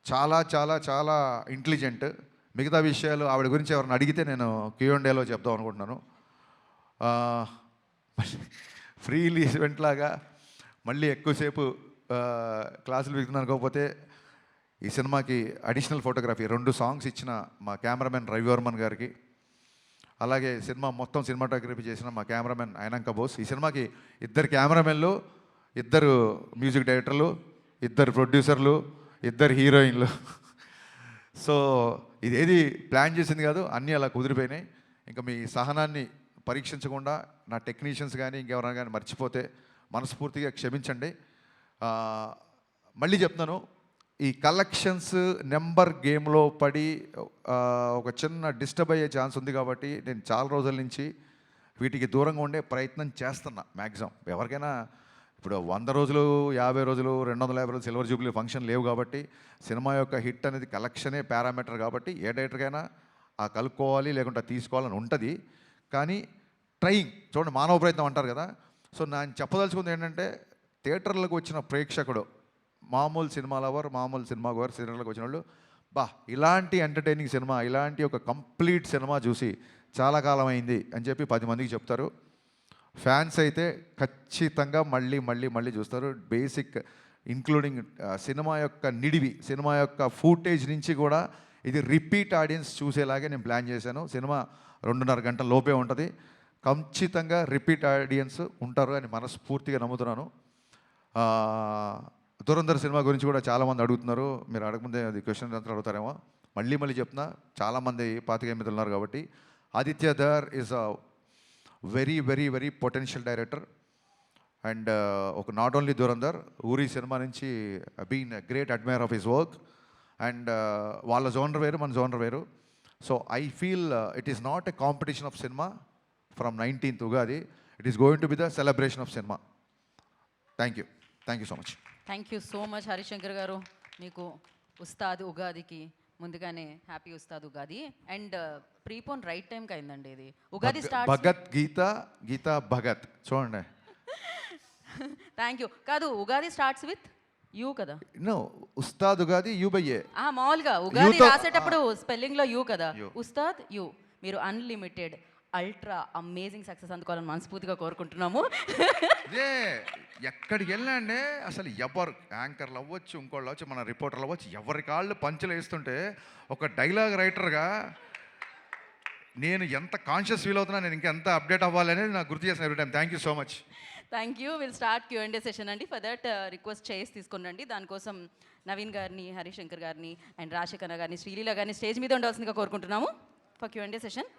చాలా చాలా చాలా ఇంటెలిజెంట్. మిగతా విషయాలు ఆవిడ గురించి ఎవరిని అడిగితే నేను Q&Aలో చెప్దాం అనుకుంటున్నాను. ఫ్రీ ఈవెంట్ లాగా మళ్ళీ ఎక్కువసేపు క్లాసులు విగుతున్నాను. అనుకోకపోతే ఈ సినిమాకి అడిషనల్ ఫోటోగ్రఫీ 2 సాంగ్స్ ఇచ్చిన మా కెమెరామెన్ రవివర్మన్ గారికి, అలాగే సినిమా మొత్తం సినిమాటోగ్రఫీ చేసిన మా కెమెరామెన్ అయినంక బోస్. ఈ సినిమాకి 2 కెమెరామెన్లు, 2 మ్యూజిక్ డైరెక్టర్లు, 2 ప్రొడ్యూసర్లు, 2 హీరోయిన్లు. సో ఇదేది ప్లాన్ చేసింది కాదు, అన్నీ అలా కుదిరిపోయినాయి. ఇంకా మీ సహనాన్ని పరీక్షించకుండా నా టెక్నీషియన్స్ కానీ ఇంకెవరైనా కానీ మర్చిపోతే మనస్ఫూర్తిగా క్షమించండి. మళ్ళీ చెప్తున్నాను, ఈ కలెక్షన్స్ నెంబర్ గేమ్లో పడి ఒక చిన్న డిస్టర్బ్ అయ్యే ఛాన్స్ ఉంది కాబట్టి నేను చాలా రోజుల నుంచి వీటికి దూరంగా ఉండే ప్రయత్నం చేస్తున్నా మ్యాక్సిమం. ఎవరికైనా ఇప్పుడు 100 రోజులు, 50 రోజులు, 250 రోజులు సిల్వర్ జూబ్లీ ఫంక్షన్ లేవు కాబట్టి సినిమా యొక్క హిట్ అనేది కలెక్షనే పారామీటర్ కాబట్టి ఏ డైరెక్టర్కైనా ఆ కలుపుకోవాలి లేకుంటే తీసుకోవాలని ఉంటుంది. కానీ ట్రైయింగ్ చూడండి, మానవ ప్రయత్నం అంటారు కదా. సో నేను చెప్పదలుచుకుంది ఏంటంటే, థియేటర్లకు వచ్చిన ప్రేక్షకుడు, మామూలు సినిమా లవర్, మామూలు సినిమా గోవర్, థియేటర్లకు వచ్చిన వాళ్ళు ఇలాంటి ఎంటర్టైనింగ్ సినిమా, ఇలాంటి ఒక కంప్లీట్ సినిమా చూసి చాలా కాలం అయింది అని చెప్పి 10 మందికి చెప్తారు. ఫ్యాన్స్ అయితే ఖచ్చితంగా మళ్ళీ మళ్ళీ మళ్ళీ చూస్తారు. బేసిక్ ఇంక్లూడింగ్ సినిమా యొక్క నిడివి, సినిమా యొక్క ఫూటేజ్ నుంచి కూడా ఇది రిపీట్ ఆడియన్స్ చూసేలాగే నేను ప్లాన్ చేశాను. సినిమా 2.5 గంటల లోపే ఉంటుంది. ఖచ్చితంగా రిపీట్ ఆడియన్స్ ఉంటారు అని మనస్ఫూర్తిగా నమ్ముతున్నాను. దురంధర్ సినిమా గురించి కూడా చాలామంది అడుగుతున్నారు. మీరు అడగముందే అది క్వశ్చన్ అంతా అడుగుతారేమో. మళ్ళీ మళ్ళీ చెప్తున్నా, చాలామంది పాతికేయ మీద ఉన్నారు కాబట్టి. Aditya Dhar is a very very very potential director. And ఒక not only Dhurandhar, Uri cinema నుంచి been great admirer of his work. And వాళ్ళ జోనర్ వేరు, మన జోనర్ వేరు. So I feel it is not a competition of cinema from 19th Ugadi. It is going to be the celebration of cinema. Thank you so much. Thank you so much Harishankar గారు. మీకు ఉస్తాద్ ఉగాదికి ముందుగానే happy Ustaad Ugadi. And prepone right టైంకి అయిందండి ఇది. Ugadi start Bhagat Geetha Bhagat చూడండి. Thank you. కాదు, Ugadi starts with U కదా. No, Ustaad Ugadi U by A. మామూలుగా ఉగాది యూతో- రాసేటప్పుడు స్పెల్లింగ్లో యూ కదా. ఉస్తాద్ యూ. మీరు అన్లిమిటెడ్ అల్ట్రా అమేజింగ్ సక్సెస్ అందుకోవాలని మనస్ఫూర్తిగా కోరుకుంటున్నాము. ఇదే ఎక్కడికి వెళ్ళండి అసలు ఎవరు యాంకర్లు అవ్వచ్చు, ఇంకోళ్ళు అవ్వచ్చు, మన రిపోర్టర్లు అవ్వచ్చు, ఎవరి కాళ్ళు పంచులు వేస్తుంటే ఒక డైలాగ్ రైటర్గా నేను ఎంత కాన్షియస్ ఫీల్ అవుతున్నా, నేను ఇంకా ఎంత అప్డేట్ అవ్వాలనేది నాకు గుర్తు చేసిన every time. Thank you so much. Thank you. Will start Q&A session అండి. ఫర్ దట్ రిక్వెస్ట్ చేసి తీసుకోండి. దానికోసం నవీన్ గారిని, హరిశంకర్ గారిని అండ్ రాశికన్న గారిని, శ్రీలీల గారిని స్టేజ్ మీద ఉండాల్సిందిగా కోరుకుంటున్నాము for Q&A session.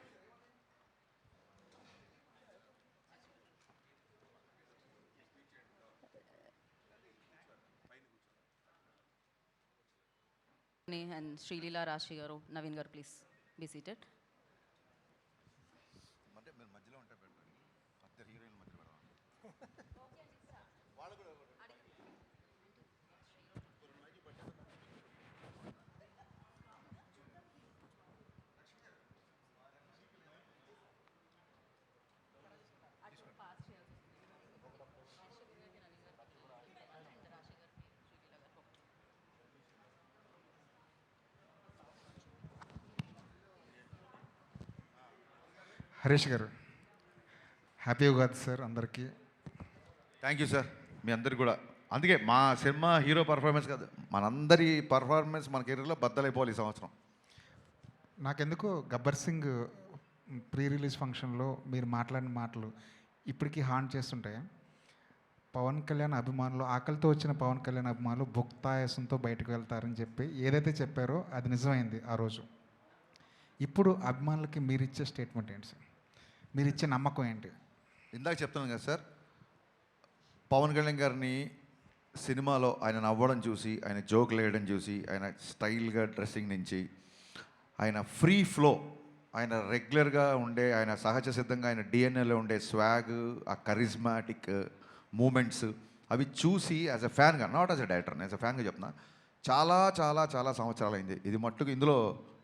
And Sreeleela, రాశి గారు, నవీన్ గారు, please be seated. Harish garu, happy Ugadi sir అందరికీ. థ్యాంక్ యూ సార్, మీ అందరికి కూడా. అందుకే మా సినిమా హీరో పర్ఫార్మెన్స్ కాదు, మనందరి పర్ఫార్మెన్స్ మన కెరీర్లో బద్దలైపోవాలి ఈ సంవత్సరం. నాకెందుకు గబ్బర్ సింగ్ ప్రీ రిలీజ్ ఫంక్షన్లో మీరు మాట్లాడిన మాటలు ఇప్పటికీ హాంట్ చేస్తుంటాయి. పవన్ కళ్యాణ్ అభిమానులు, ఆకలితో వచ్చిన పవన్ కళ్యాణ్ అభిమానులు భుక్తాయాసంతో బయటకు వెళ్తారని చెప్పి ఏదైతే చెప్పారో అది నిజమైంది ఆ రోజు. ఇప్పుడు అభిమానులకి మీరు ఇచ్చే స్టేట్మెంట్ ఏంటి సార్? మీరు ఇచ్చే నమ్మకం ఏంటి? ఇందాక చెప్తున్నాను కదా సార్, పవన్ కళ్యాణ్ గారిని సినిమాలో ఆయన నవ్వడం చూసి, ఆయన జోకులు వేయడం చూసి, ఆయన స్టైల్గా డ్రెస్సింగ్ నుంచి, ఆయన ఫ్రీ ఫ్లో, ఆయన రెగ్యులర్గా ఉండే, ఆయన సహజ సిద్ధంగా ఆయన డిఎన్ఏలో ఉండే స్వాగ్, ఆ కరిజ్మాటిక్ మూమెంట్స్ అవి చూసి యాజ్ అ ఫ్యాన్గా, not as a director, as a ఫ్యాన్గా చెప్తున్నా, చాలా చాలా చాలా సంవత్సరాలు అయింది. ఇది మట్టుకు ఇందులో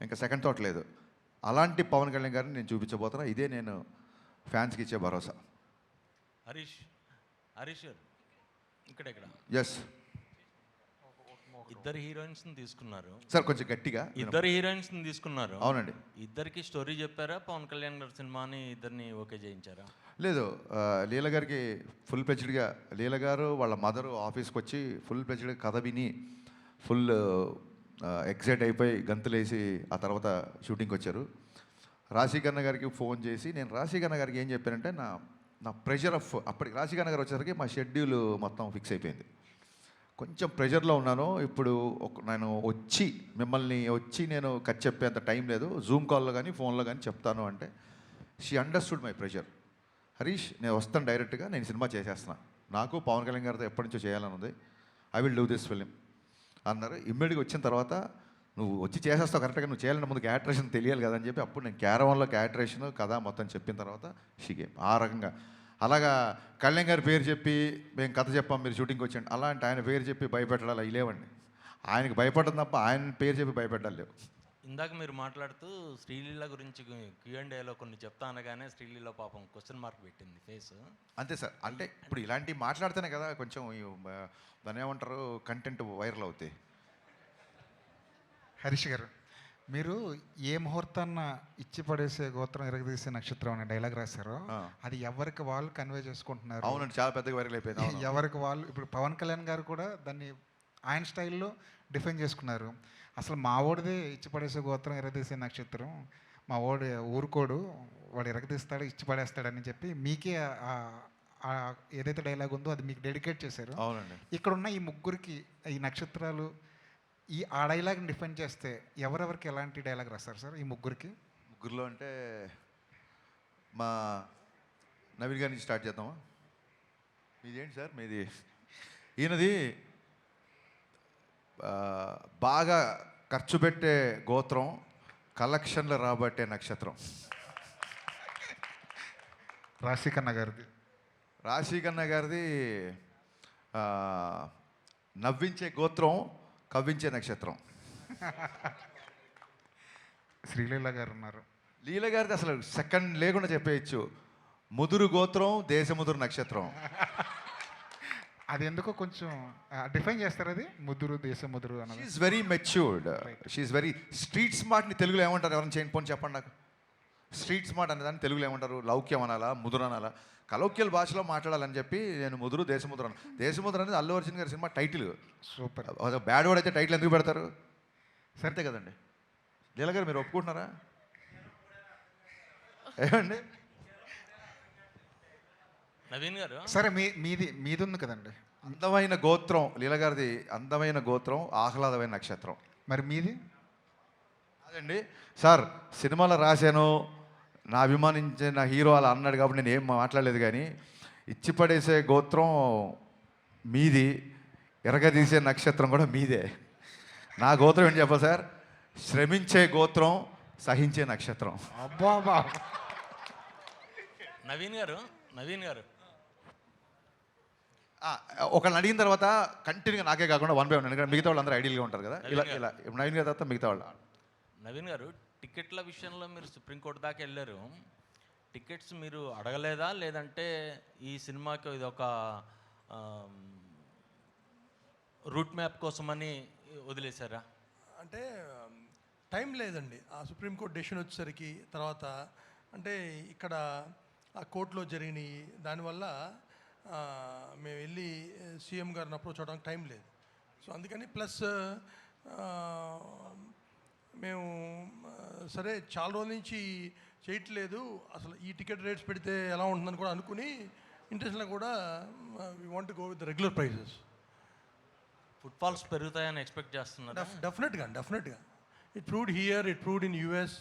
ఇంకా సెకండ్ థాట్ లేదు. అలాంటి పవన్ కళ్యాణ్ గారిని నేను చూపించబోతున్నా. ఇదే నేను ఫ్యాన్స్కి ఇచ్చే భరోసా. హరీష్ గారు ఇక్కడ ఎస్, ఇద్దరు హీరోయిన్స్ని తీసుకున్నారు సార్ కొంచెం గట్టిగా. ఇద్దరు హీరోయిన్స్ని తీసుకున్నారు. అవునండి. ఇద్దరికి స్టోరీ చెప్పారా? పవన్ కళ్యాణ్ గారి సినిమాని ఇద్దరిని ఓకే చేయించారా? లేదు, లీల గారికి ఫుల్ ప్లెజ్డ్గా, లీల గారు వాళ్ళ మదరు ఆఫీస్కి వచ్చి ఫుల్ ప్లెజ్డ్గా కథ విని ఫుల్ ఎక్సైట్ అయిపోయి గంతులేసి ఆ తర్వాత షూటింగ్కి వచ్చారు. రాశికన్న గారికి ఫోన్ చేసి, నేను రాశికన్న గారికి ఏం చెప్పానంటే, నా ప్రెషర్ ఆఫ్, అప్పటికి రాశికన్న గారు వచ్చేసరికి మా షెడ్యూల్ మొత్తం ఫిక్స్ అయిపోయింది. కొంచెం ప్రెషర్లో ఉన్నాను. ఇప్పుడు నేను మిమ్మల్ని వచ్చి నేను కట్ చెప్పేంత టైం లేదు, జూమ్ కాల్లో కానీ ఫోన్లో కానీ చెప్తాను అంటే she understood my pressure. Harish, నేను వస్తాను డైరెక్ట్గా, నేను సినిమా చేసేస్తున్నా, నాకు పవన్ కళ్యాణ్ గారితో ఎప్పటి నుంచో చేయాలని ఉంది, I will do this film అన్నారు. ఇమ్మీడియట్గా వచ్చిన తర్వాత, నువ్వు వచ్చి చేసేస్తావు కరెక్ట్గా, నువ్వు చేయాలంటే ముందు క్యాటరేషన్ తెలియాలి కదా అని చెప్పి అప్పుడు నేను క్యారవాన్లో క్యాటరేషన్ కథ మొత్తం చెప్పిన తర్వాత షీగే ఆ రకంగా. అలాగా కళ్యాణ్ గారి పేరు చెప్పి మేము కథ చెప్పాం, మీరు షూటింగ్కి వచ్చాండి, అలాంటి ఆయన పేరు చెప్పి భయపెట్టాలి అవి లేవండి. ఆయనకి భయపడడం తప్ప ఆయన పేరు చెప్పి భయపెట్టాలి లేవు. ఇందాక మీరు మాట్లాడుతూ శ్రీలీల గురించి Q&Aలో కొన్ని చెప్తా అనగానే శ్రీలీల పాపం క్వశ్చన్ మార్క్ పెట్టింది ఫేస్. అంతే సార్, అంటే ఇప్పుడు ఇలాంటివి మాట్లాడితేనే కదా కొంచెం దాన్ని ఏమంటారు, కంటెంట్ వైరల్ అవుతాయి. హరీష్ గారు, మీరు ఏ ముహూర్తాన్న ఇచ్చి పడేసే గోత్రం ఎరగదీసే నక్షత్రం అనే డైలాగ్ రాశారో అది ఎవరికి వాళ్ళు కన్వే చేసుకుంటున్నారు. అవునండి, చాలా పెద్దగా వైరల్ అయిపోయింది. ఎవరికి వాళ్ళు ఇప్పుడు పవన్ కళ్యాణ్ గారు కూడా దాన్ని ఆయన స్టైల్లో డిఫైన్ చేసుకున్నారు. అసలు మా ఓడిదే ఇచ్చి పడేసే గోత్రం ఎరగదీసే నక్షత్రం, మా ఓడి ఊరుకోడు, వాడు ఎరగదీస్తాడు ఇచ్చి పడేస్తాడని చెప్పి మీకే ఏదైతే డైలాగ్ ఉందో అది మీకు డెడికేట్ చేశారు. అవునండి. ఇక్కడ ఉన్న ఈ ముగ్గురికి ఈ నక్షత్రాలు ఆ డైలాగ్ని డిఫైన్ చేస్తే ఎవరెవరికి ఎలాంటి డైలాగ్ రాస్తారు సార్ ఈ ముగ్గురికి? ముగ్గురులో అంటే మా నవీన్ గారి నుంచి స్టార్ట్ చేద్దామా? మీది ఏంటి సార్? మీది ఈయనది బాగా ఖర్చు పెట్టే గోత్రం, కలెక్షన్లు రాబట్టే నక్షత్రం. రాశికన్న గారిది. రాశికన్న గారిది నవ్వించే గోత్రం, కవ్వించే నక్షత్రం. శ్రీలీల గారు ఉన్నారు. లీల గారిది అసలు సెకండ్ లేకుండా చెప్పేయచ్చు. ముదురు గోత్రం, దేశముదురు నక్షత్రం. అది ఎందుకో కొంచెం డిఫైన్ చేస్తారు. అది ముదురు దేశముదురు అన్నది. She's very matured, she's very street స్మార్ట్ని తెలుగులో ఏమంటారు? ఎవరైనా చేయండి పోనీ చెప్పండి నాకు. స్ట్రీట్ స్మార్ట్ అనేదాన్ని తెలుగులో ఏమంటారు? లౌక్యం అనాలా, ముదురు అనాలా? కలౌక్యల్ భాషలో మాట్లాడాలని చెప్పి నేను ముదురు దేశముద్ర అన్న. దేశముద్ర అనేది అల్లు అర్జున్ గారి cinema title. Super. Bad word అయితే టైటిల్ ఎందుకు పెడతారు? సరితే కదండి. లీల గారు మీరు ఒప్పుకుంటున్నారా? ఏమండి నవీన్ గారు? సరే మీది ఉంది కదండి. అందమైన గోత్రం లీల గారిది, అందమైన గోత్రం, ఆహ్లాదమైన నక్షత్రం. మరి మీది? అదండి సార్, సినిమాలో రాశాను, నా అభిమానించిన హీరో అలా అన్నాడు కాబట్టి నేను ఏం మాట్లాడలేదు. కానీ ఇచ్చి పడేసే గోత్రం మీది, ఎరగదీసే నక్షత్రం కూడా మీదే. నా గోత్రం ఏంటి చెప్పాలి సార్? శ్రమించే గోత్రం, సహించే నక్షత్రం. అబ్బా. నవీన్ గారు ఒకళ్ళని అడిగిన తర్వాత కంటిన్యూగా నాకే కాకుండా 1 by 1, ఎందుకంటే మిగతా వాళ్ళు అందరూ ఐడియల్గా ఉంటారు కదా. ఇలా నవీన్ గారి తర్వాత మిగతా వాళ్ళు. నవీన్ గారు, టికెట్ల విషయంలో మీరు సుప్రీంకోర్టు దాకా వెళ్ళారు. టికెట్స్ మీరు అడగలేదా, లేదంటే ఈ సినిమాకి ఇది ఒక రూట్ మ్యాప్ కోసమని వదిలేశారా? అంటే టైం లేదండి. ఆ సుప్రీంకోర్టు డెసిషన్ వచ్చేసరికి తర్వాత అంటే ఇక్కడ ఆ కోర్టులో జరిగినాయి, దానివల్ల మేము వెళ్ళి సీఎం గారిని అప్రోచ్ అవ్వడానికి టైం లేదు. సో అందుకని ప్లస్ మేము సరే చాలా రోజుల నుంచి చేయట్లేదు, అసలు ఈ టికెట్ రేట్స్ పెడితే ఎలా ఉంటుందని కూడా అనుకుని ఇంటర్నేషనల్ కూడా we want go with regular prices. Footfalls పెరుగుతాయని ఎక్స్పెక్ట్ చేస్తున్నారు? డెఫినెట్గా it proved here, it proved in US.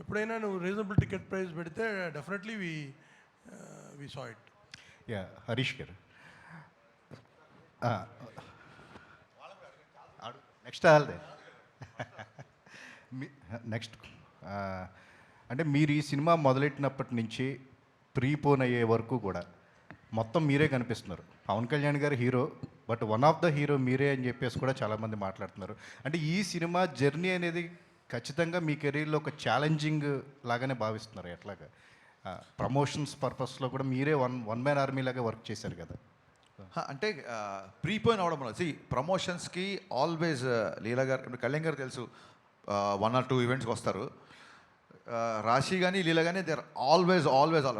ఎప్పుడైనా నువ్వు రీజనబుల్ టికెట్ ప్రైస్ పెడితే definitely we saw it. Yeah, Harish గారు నెక్స్ట్ ఆల్దే నెక్స్ట్ అంటే మీరు ఈ సినిమా మొదలెట్టినప్పటి నుంచి ప్రీపోన్ అయ్యే వరకు కూడా మొత్తం మీరే కనిపిస్తున్నారు. పవన్ కళ్యాణ్ గారు hero, but one of the hero మీరే అని చెప్పేసి కూడా చాలామంది మాట్లాడుతున్నారు. అంటే ఈ సినిమా జర్నీ అనేది ఖచ్చితంగా మీ కెరీర్లో ఒక ఛాలెంజింగ్ లాగానే భావిస్తున్నారు. ఎట్లాగా ప్రమోషన్స్ పర్పస్లో కూడా మీరే వన్ మ్యాన్ ఆర్మీ లాగా వర్క్ చేశారు కదా. అంటే ప్రీపోయిన్ అవడం వల్ల ప్రమోషన్స్కి ఆల్వేస్ లీలా గారు, ఇప్పుడు కళ్యాణ్ గారు తెలుసు, 1 or 2 ఈవెంట్స్కి వస్తారు. రాశి కానీ లీలా కానీ దే ఆర్ ఆల్వేస్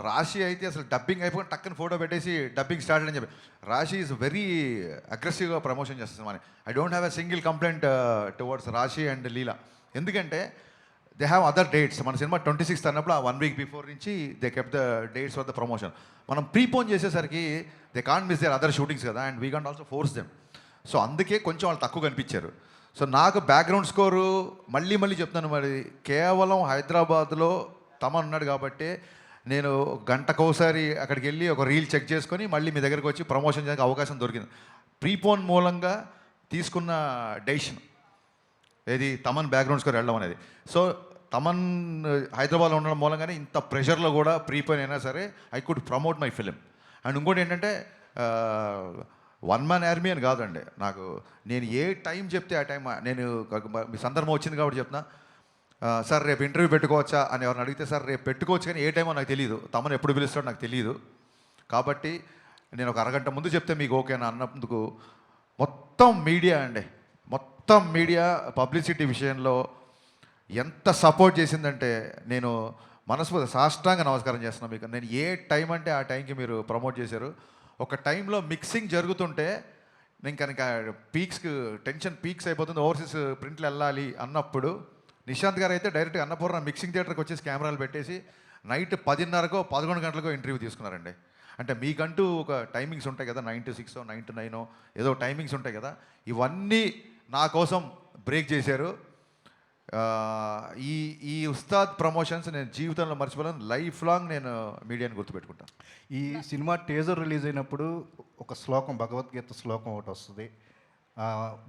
రాశి అయితే అసలు డబ్బింగ్ అయిపోయి టక్కన ఫోటో పెట్టేసి డబ్బింగ్ స్టార్ట్ అని చెప్పి రాశి ఈజ్ వెరీ అగ్రెసివ్గా ప్రమోషన్ చేస్తుంది. మన I don't have a single complaint towards Raashi and Leela. ఎందుకంటే దే హ్యావ్ అదర్ డేట్స్. మన సినిమా 26th అన్నప్పుడు ఆ 1 week బిఫోర్ నుంచి they kept the dates for the promotion. మనం ప్రీపోన్ చేసేసరికి they can't miss their other shootings కదా, and we can't also force them. So అందుకే కొంచెం వాళ్ళు తక్కువ కనిపించారు. సో నాకు బ్యాక్గ్రౌండ్ స్కోరు మళ్ళీ చెప్తాను, మరి కేవలం హైదరాబాద్లో తమన్ ఉన్నాడు కాబట్టి నేను గంటకోసారి అక్కడికి వెళ్ళి ఒక రీల్ చెక్ చేసుకొని మళ్ళీ మీ దగ్గరికి వచ్చి ప్రమోషన్ చేయడానికి అవకాశం దొరికింది. ప్రీపోన్ మూలంగా తీసుకున్న డెసిషన్ ఏది తమన్ బ్యాక్గ్రౌండ్ స్కోర్ వెళ్ళడం అనేది. సో తమన్ హైదరాబాద్లో ఉండడం మూలంగానే ఇంత ప్రెషర్లో కూడా ప్రీపోన్ అయినా సరే I could promote my film. And ఇంకోటి ఏంటంటే 1 man ఆర్మీ అని కాదండి, నాకు నేను ఏ టైం చెప్తే ఆ టైం, నేను మీ సందర్భం వచ్చింది కాబట్టి చెప్తున్నా. సార్ రేపు ఇంటర్వ్యూ పెట్టుకోవచ్చా అని ఎవరిని అడిగితే సార్ రేపు పెట్టుకోవచ్చు, కానీ ఏ టైమో నాకు తెలియదు, తమను ఎప్పుడు పిలుస్తాడో నాకు తెలియదు. కాబట్టి నేను ఒక అరగంట ముందు చెప్తే మీకు ఓకేనా అన్నందుకు మొత్తం మీడియా పబ్లిసిటీ విషయంలో ఎంత సపోర్ట్ చేసిందంటే నేను మనస్ఫూర్తి సాష్టాంగ నమస్కారం చేస్తున్నాను మీకు. నేను ఏ టైం అంటే ఆ టైంకి మీరు ప్రమోట్ చేశారు. ఒక టైంలో మిక్సింగ్ జరుగుతుంటే నేను కనుక పీక్స్కి టెన్షన్ పీక్స్ అయిపోతుంది, ఓవర్సీస్ ప్రింట్లు వెళ్ళాలి అన్నప్పుడు నిశాంత్ గారు అయితే డైరెక్ట్గా అన్నపూర్ణ మిక్సింగ్ థియేటర్కి వచ్చేసి కెమెరాలు పెట్టేసి నైట్ 10:30కో 11 గంటలకో ఇంటర్వ్యూ తీసుకున్నారండి. అంటే మీకంటూ ఒక టైమింగ్స్ ఉంటాయి కదా, 9 to 6 9 to 9 ఏదో టైమింగ్స్ ఉంటాయి కదా, ఇవన్నీ నా కోసం బ్రేక్ చేశారు. ఈ ఉస్తాద్ ప్రమోషన్స్ నేను జీవితంలో మర్చిపోలేను. లైఫ్ లాంగ్ నేను మీడియాని గుర్తుపెట్టుకుంటాను. ఈ సినిమా టీజర్ రిలీజ్ అయినప్పుడు ఒక శ్లోకం, భగవద్గీత శ్లోకం ఒకటి వస్తుంది.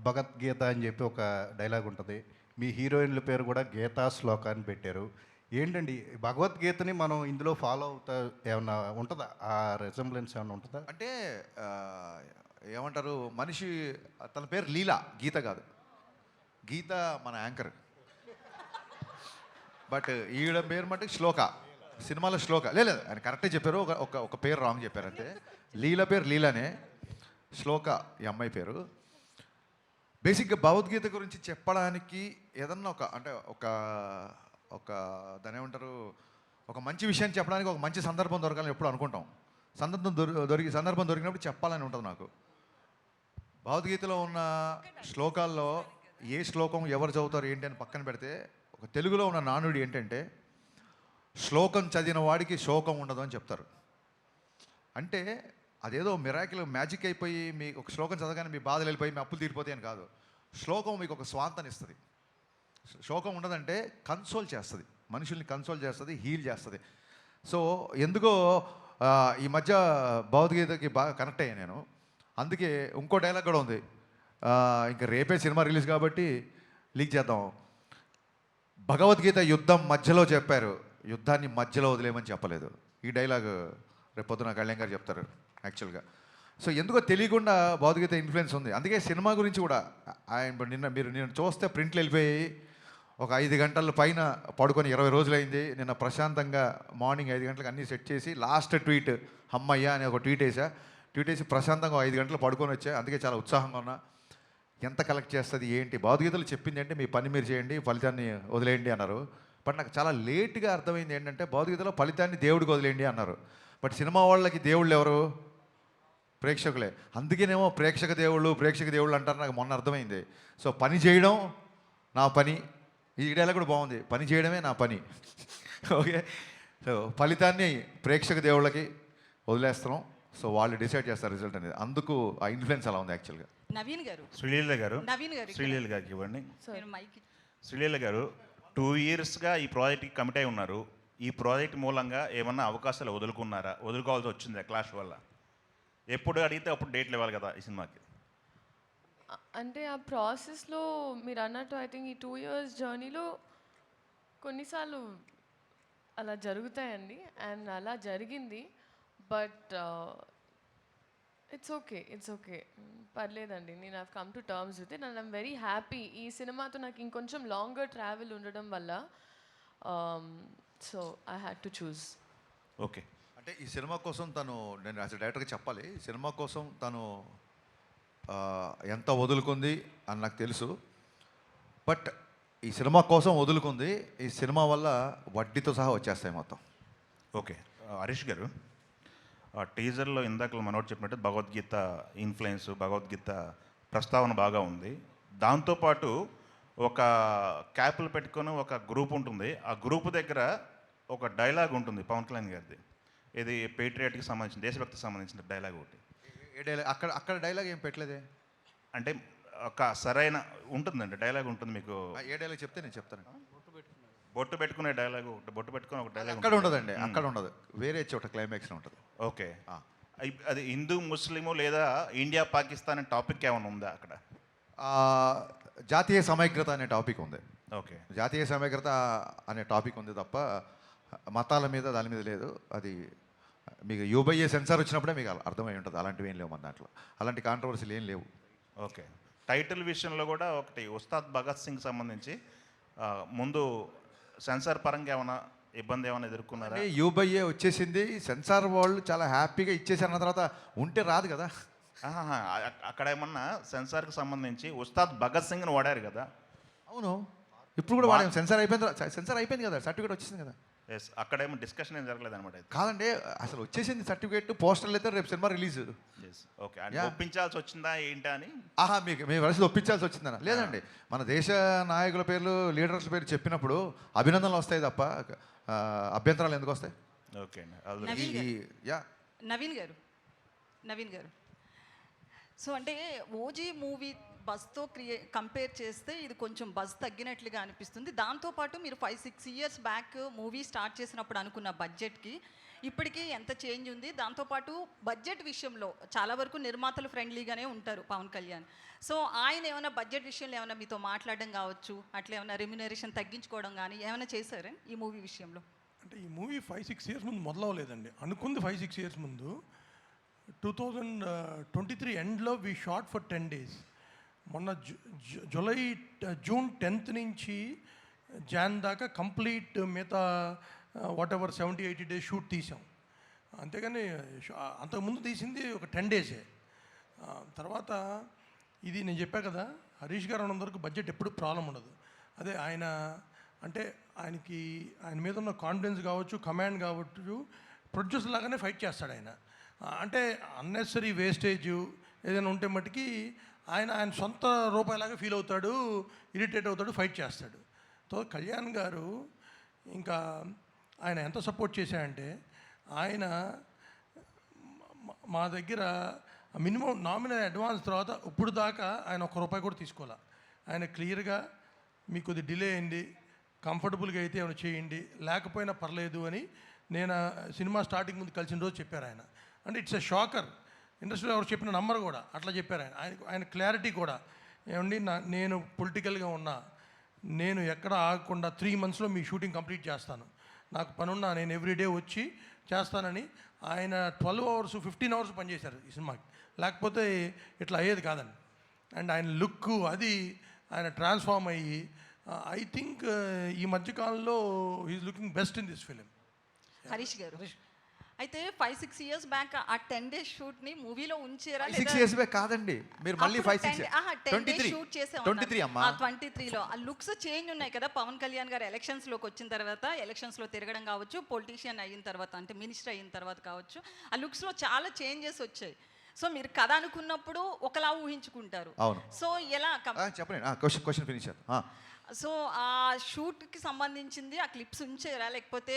భగవద్గీత అని చెప్పి ఒక డైలాగ్ ఉంటుంది. మీ హీరోయిన్ల పేరు కూడా గీతా శ్లోక అని పెట్టారు. ఏంటండి భగవద్గీతని మనం ఇందులో ఫాలో అవుతా ఏమన్నా ఉంటుందా? ఆ రెసెంబ్లెన్స్ ఏమన్నా ఉంటుందా? అంటే ఏమంటారు, మనిషి తన పేరు లీలా, గీత కాదు. గీత మన యాంకర్, బట్ ఈవిడ పేరు మటుకు శ్లోక. సినిమాలో శ్లోక లేదు, ఆయన కరెక్టే చెప్పారు. ఒక పేరు రాంగ్ చెప్పారు అంతే. లీల పేరు లీలానే, శ్లోక ఈ అమ్మాయి పేరు. బేసిక్గా భగవద్గీత గురించి చెప్పడానికి ఏదన్నా ఒక దాని ఏమంటారు, ఒక మంచి విషయాన్ని చెప్పడానికి ఒక మంచి సందర్భం దొరకాలని ఎప్పుడు అనుకుంటాం. సందర్భం దొరికినప్పుడు చెప్పాలని ఉంటుంది నాకు. భగవద్గీతలో ఉన్న శ్లోకాల్లో ఏ శ్లోకం ఎవరు చదువుతారు ఏంటి అని పక్కన పెడితే, ఒక తెలుగులో ఉన్న నానుడి ఏంటంటే శ్లోకం చదివిన వాడికి శోకం ఉండదు అని చెప్తారు. అంటే అదేదో మిరాకిల్ మ్యాజిక్ అయిపోయి మీ ఒక శ్లోకం చదవగానే మీ బాధలు వెళ్ళిపోయి మీ అప్పులు తీరిపోతాయి అని కాదు. శ్లోకం మీకు ఒక స్వాంతని ఇస్తుంది. శోకం ఉండదంటే కన్సోల్ చేస్తుంది, మనుషుల్ని కన్సోల్ చేస్తుంది, హీల్ చేస్తుంది. సో ఎందుకో ఈ మధ్య భగవద్గీతకి బాగా కనెక్ట్ అయ్యాను నేను. అందుకే ఇంకో డైలాగ్ కూడా ఉంది. ఇంకా రేపే సినిమా రిలీజ్ కాబట్టి లీక్ చేద్దాం. భగవద్గీత యుద్ధం మధ్యలో చెప్పారు, యుద్ధాన్ని మధ్యలో వదిలేమని చెప్పలేదు. ఈ డైలాగ్ రేపొద్దున కళ్యాణ్ గారు చెప్తారు యాక్చువల్గా. సో ఎందుకో తెలియకుండా భగవద్గీత ఇన్ఫ్లుయెన్స్ ఉంది. అందుకే సినిమా గురించి కూడా నిన్న చూస్తే ప్రింట్లు వెళ్ళిపోయి ఒక 5 గంటల పైన పడుకొని 20 రోజులైంది. నిన్న ప్రశాంతంగా మార్నింగ్ 5 గంటలకు అన్నీ సెట్ చేసి లాస్ట్ ట్వీట్ అమ్మయ్య అని ఒక ట్వీట్ వేసి ప్రశాంతంగా 5 గంటలు పడుకొని వచ్చా. అందుకే చాలా ఉత్సాహంగా ఉన్నా. ఎంత కలెక్ట్ చేస్తుంది ఏంటి, భగవద్గీతలు చెప్పింది అంటే మీ పని మీరు చేయండి, ఫలితాన్ని వదిలేయండి అన్నారు. బట్ నాకు చాలా లేట్గా అర్థమైంది ఏంటంటే భగవద్గీతలో ఫలితాన్ని దేవుడికి వదిలేయండి అన్నారు. బట్ సినిమా వాళ్ళకి దేవుళ్ళు ఎవరు? ప్రేక్షకులే. అందుకేనేమో ప్రేక్షక దేవుళ్ళు అంటారు. నాకు మొన్న అర్థమైంది. సో పని చేయడం నా పని. ఈ డైలాగ్ కూడా బాగుంది, పని చేయడమే నా పని. ఓకే, సో ఫలితాన్ని ప్రేక్షక దేవుళ్ళకి వదిలేస్తున్నాం. సో వాళ్ళు డిసైడ్ చేస్తారు రిజల్ట్ అనేది. అందుకు ఆ ఇన్ఫ్లుయెన్స్ అలా ఉంది యాక్చువల్గా. నవీన్ గారు, శ్రీలీల గారు, నవీన్ గారు, శ్రీలీల గారికి ఇవ్వండి. మీరు మైక్ శ్రీలీల గారు 2 yearsగా ఈ ప్రాజెక్ట్కి కమిట్ అయి ఉన్నారు. ఈ ప్రాజెక్ట్ మూలంగా ఏమన్నా అవకాశాలు వదులుకోవాల్సి వచ్చిందా క్లాష్ వల్ల? ఎప్పుడు అడిగితే అప్పుడు డేట్లు ఇవ్వాలి కదా ఈ సినిమాకి. అంటే ఆ ప్రాసెస్లో మీరు అన్నట్టు ఐ థింక్ ఈ 2 years జర్నీలో కొన్నిసార్లు అలా జరుగుతాయండి. అండ్ అలా జరిగింది. బట్ ఇట్స్ ఓకే పర్లేదండి. నేను I've come to terms with it and I'm very happy. ఈ సినిమాతో నాకు ఇంకొంచెం లాంగర్ ట్రావెల్ ఉండడం వల్ల so I had to choose. Okay, అంటే ఈ సినిమా కోసం నేను యాజ్ డైరెక్టర్గా చెప్పాలి, ఈ సినిమా కోసం తను ఎంత వదులుకుంది అని నాకు తెలుసు. బట్ ఈ సినిమా కోసం వదులుకుంది, ఈ సినిమా వల్ల వడ్డీతో సహా వచ్చేస్తాయి మొత్తం. ఓకే. హరీష్ గారు, టీజర్లో ఇందాక మనోడు చెప్పినట్టు భగవద్గీత ఇన్ఫ్లుయెన్స్, భగవద్గీత ప్రస్తావన బాగా ఉంది. దాంతోపాటు ఒక క్యాప్లు పెట్టుకొని ఒక గ్రూప్ ఉంటుంది. ఆ గ్రూప్ దగ్గర ఒక డైలాగ్ ఉంటుంది పవన్ కళ్యాణ్ గారిది. ఇది పేట్రియాట్కి సంబంధించిన, దేశభక్తికి సంబంధించిన డైలాగ్ ఒకటి. ఏ డైలాగ్? అక్కడ డైలాగ్ ఏం పెట్టలేదే. అంటే ఒక సరైన ఉంటుందండి, డైలాగ్ ఉంటుంది మీకు. ఏ డైలాగ్ చెప్తే నేను చెప్తాను. బొట్టు పెట్టుకునే డైలాగ్ ఒకటి, బొట్టు పెట్టుకునే ఒక డైలాగ్ అక్కడ ఉండదండి, అక్కడ ఉండదు, వేరే చోట క్లైమాక్స్లో ఉంటుంది. ఓకే, అది హిందూ ముస్లిము లేదా ఇండియా పాకిస్తాన్ అనే టాపిక్ ఏమైనా ఉందా అక్కడ? జాతీయ సమైక్యత అనే టాపిక్ ఉంది. ఓకే, జాతీయ సమైక్యత అనే టాపిక్ ఉంది తప్ప మతాల మీద దాని మీద లేదు. అది మీకు యూబైఏ సెన్సార్ వచ్చినప్పుడే మీకు అర్థమై ఉంటుంది. అలాంటివి ఏం లేవు మన దాంట్లో, అలాంటి కాంట్రవర్సీలు ఏం లేవు. ఓకే. టైటిల్ విషయంలో కూడా ఒకటి ఉస్తాద్ భగత్ సింగ్ సంబంధించి ముందు సెన్సార్ పరంగా ఏమైనా ఇబ్బంది ఏమైనా ఎదుర్కొన్నారా? యూబైఏ వచ్చేసింది, సెన్సార్ వాళ్ళు చాలా హ్యాపీగా ఇచ్చేసారు. అన్న తర్వాత ఉంటే రాదు కదా. అక్కడ ఏమన్నా సెన్సార్కి సంబంధించి ఉస్తాద్ భగత్ సింగ్ని వాడారు కదా. అవును, ఇప్పుడు కూడా వాడే సెన్సార్ అయిపోయింది కదా, సర్టిఫికేట్ వచ్చేసింది కదా. ఎస్, అక్కడేమో డిస్కషన్ ఏం జరగలేదు అనమాట. కాదండి, అసలు వచ్చేసింది సర్టిఫికేట్, పోస్టర్లు అయితే రేపు సినిమా రిలీజ్. Yes, okay. అంటే ఒప్పించాల్సి వచ్చిందా ఏంటా అని. మీకు మీ వరుసలో ఒప్పించాల్సి వచ్చిందన్న? లేదండి, మన దేశ నాయకుల పేర్లు, లీడర్స్ పేరు చెప్పినప్పుడు అభినందనలు వస్తాయి తప్ప అభ్యంతరాలు ఎందుకు వస్తాయి? ఓకే యా నవీన్ గారు సో అంటే ఓజీ మూవీ బజ్తో కంపేర్ చేస్తే ఇది కొంచెం బజ్ తగ్గినట్లుగా అనిపిస్తుంది. దాంతోపాటు మీరు 5-6 ఇయర్స్ బ్యాక్ మూవీ స్టార్ట్ చేసినప్పుడు అనుకున్న బడ్జెట్కి ఇప్పటికీ ఎంత చేంజ్ ఉంది? దాంతోపాటు బడ్జెట్ విషయంలో చాలా వరకు నిర్మాతలు ఫ్రెండ్లీగానే ఉంటారు పవన్ కళ్యాణ్. సో ఆయన ఏమైనా బడ్జెట్ విషయంలో ఏమైనా మీతో మాట్లాడడం కావచ్చు, అట్లా ఏమైనా రెమ్యునరేషన్ తగ్గించుకోవడం కానీ ఏమైనా చేశారా ఈ మూవీ విషయంలో? అంటే ఈ మూవీ 5-6 ఇయర్స్ ముందు మొదలవలేదండి. అనుకుంది 5-6 ఇయర్స్ ముందు. 2023 ఎండ్లో వీ షార్ట్ ఫర్ 10 days. మొన్న జూన్ 10th నుంచి జాన్ దాకా కంప్లీట్ మిగతా వాట్ ఎవర్ 70-80 days షూట్ తీసాం. అంతేగాని అంతకుముందు తీసింది ఒక 10 days. తర్వాత ఇది నేను చెప్పా కదా, హరీష్ గారు అన్నంతవరకు బడ్జెట్ ఎప్పుడు ప్రాబ్లం ఉండదు. అదే ఆయన అంటే ఆయన మీద ఉన్న కాన్ఫిడెన్స్ కావచ్చు, కమాండ్ కావచ్చు, ప్రొడ్యూసర్ లాగానే ఫైట్ చేస్తాడు ఆయన. అంటే అన్నెసరీ వేస్టేజ్ ఏదైనా ఉంటే మట్టుకి ఆయన సొంత రూపాయలాగా ఫీల్ అవుతాడు, ఇరిటేట్ అవుతాడు, ఫైట్ చేస్తాడు. సో కళ్యాణ్ గారు ఇంకా ఆయన ఎంత సపోర్ట్ చేశాడంటే, ఆయన మా దగ్గర మినిమం నామినల్ అడ్వాన్స్ తర్వాత ఇప్పుడు దాకా ఆయన ₹1 కూడా తీసుకోవాలి. ఆయన క్లియర్గా మీకు కొద్ది డిలే అయింది, కంఫర్టబుల్గా అయితే ఏమైనా చేయండి, లేకపోయినా పర్లేదు అని నేను సినిమా స్టార్టింగ్ ముందు కలిసిన రోజు చెప్పారు ఆయన. అంటే ఇట్స్ ఎ షాకర్. ఇండస్ట్రీలో ఎవరు చెప్పిన నంబర్ కూడా అట్లా చెప్పారు ఆయన క్లారిటీ కూడా. ఏమండి నేను పొలిటికల్గా ఉన్నా, నేను ఎక్కడ ఆగకుండా 3 monthsలో మీ షూటింగ్ కంప్లీట్ చేస్తాను, నాకు పనున్నా నేను ఎవ్రీడే వచ్చి చేస్తానని ఆయన 12 hours 15 hours పనిచేశారు ఈ సినిమాకి. లేకపోతే ఇట్లా అయ్యేది కాదండి. అండ్ ఆయన లుక్ అది ఆయన ట్రాన్స్ఫార్మ్ అయ్యి ఐ థింక్ ఈ మధ్యకాలంలో he is looking best in this film. Harish గారు అయితే 5-6 ఇయర్స్ బ్యాక్ ఆ 10 days షూట్ ని మూవీలో ఉంచారా? 6 years బ్యాక్ కాదండి, మీరు మళ్ళీ 5-6 షూట్ చేసాం 23 అమ్మా. 23లో ఆ లుక్స్ చేంజ్ ఉన్నాయి కదా. పవన్ కళ్యాణ్ గారు ఎలక్షన్స్లోకి వచ్చిన తర్వాత, ఎలక్షన్స్లో తిరగడం కావచ్చు, పొలిటీషియన్ అయిన తర్వాత అంటే మినిస్టర్ అయిన తర్వాత కావచ్చు, ఆ లుక్స్లో చాలా చేంజెస్ వచ్చాయి. సో మీరు కథ అనుకున్నప్పుడు ఒకలా ఊహించుకుంటారు. అవును. సో ఎలా చెప్పండి, క్వశ్చన్ ఫినిష్. సో ఆ షూట్కి సంబంధించింది ఆ క్లిప్స్ ఉంచారా, లేకపోతే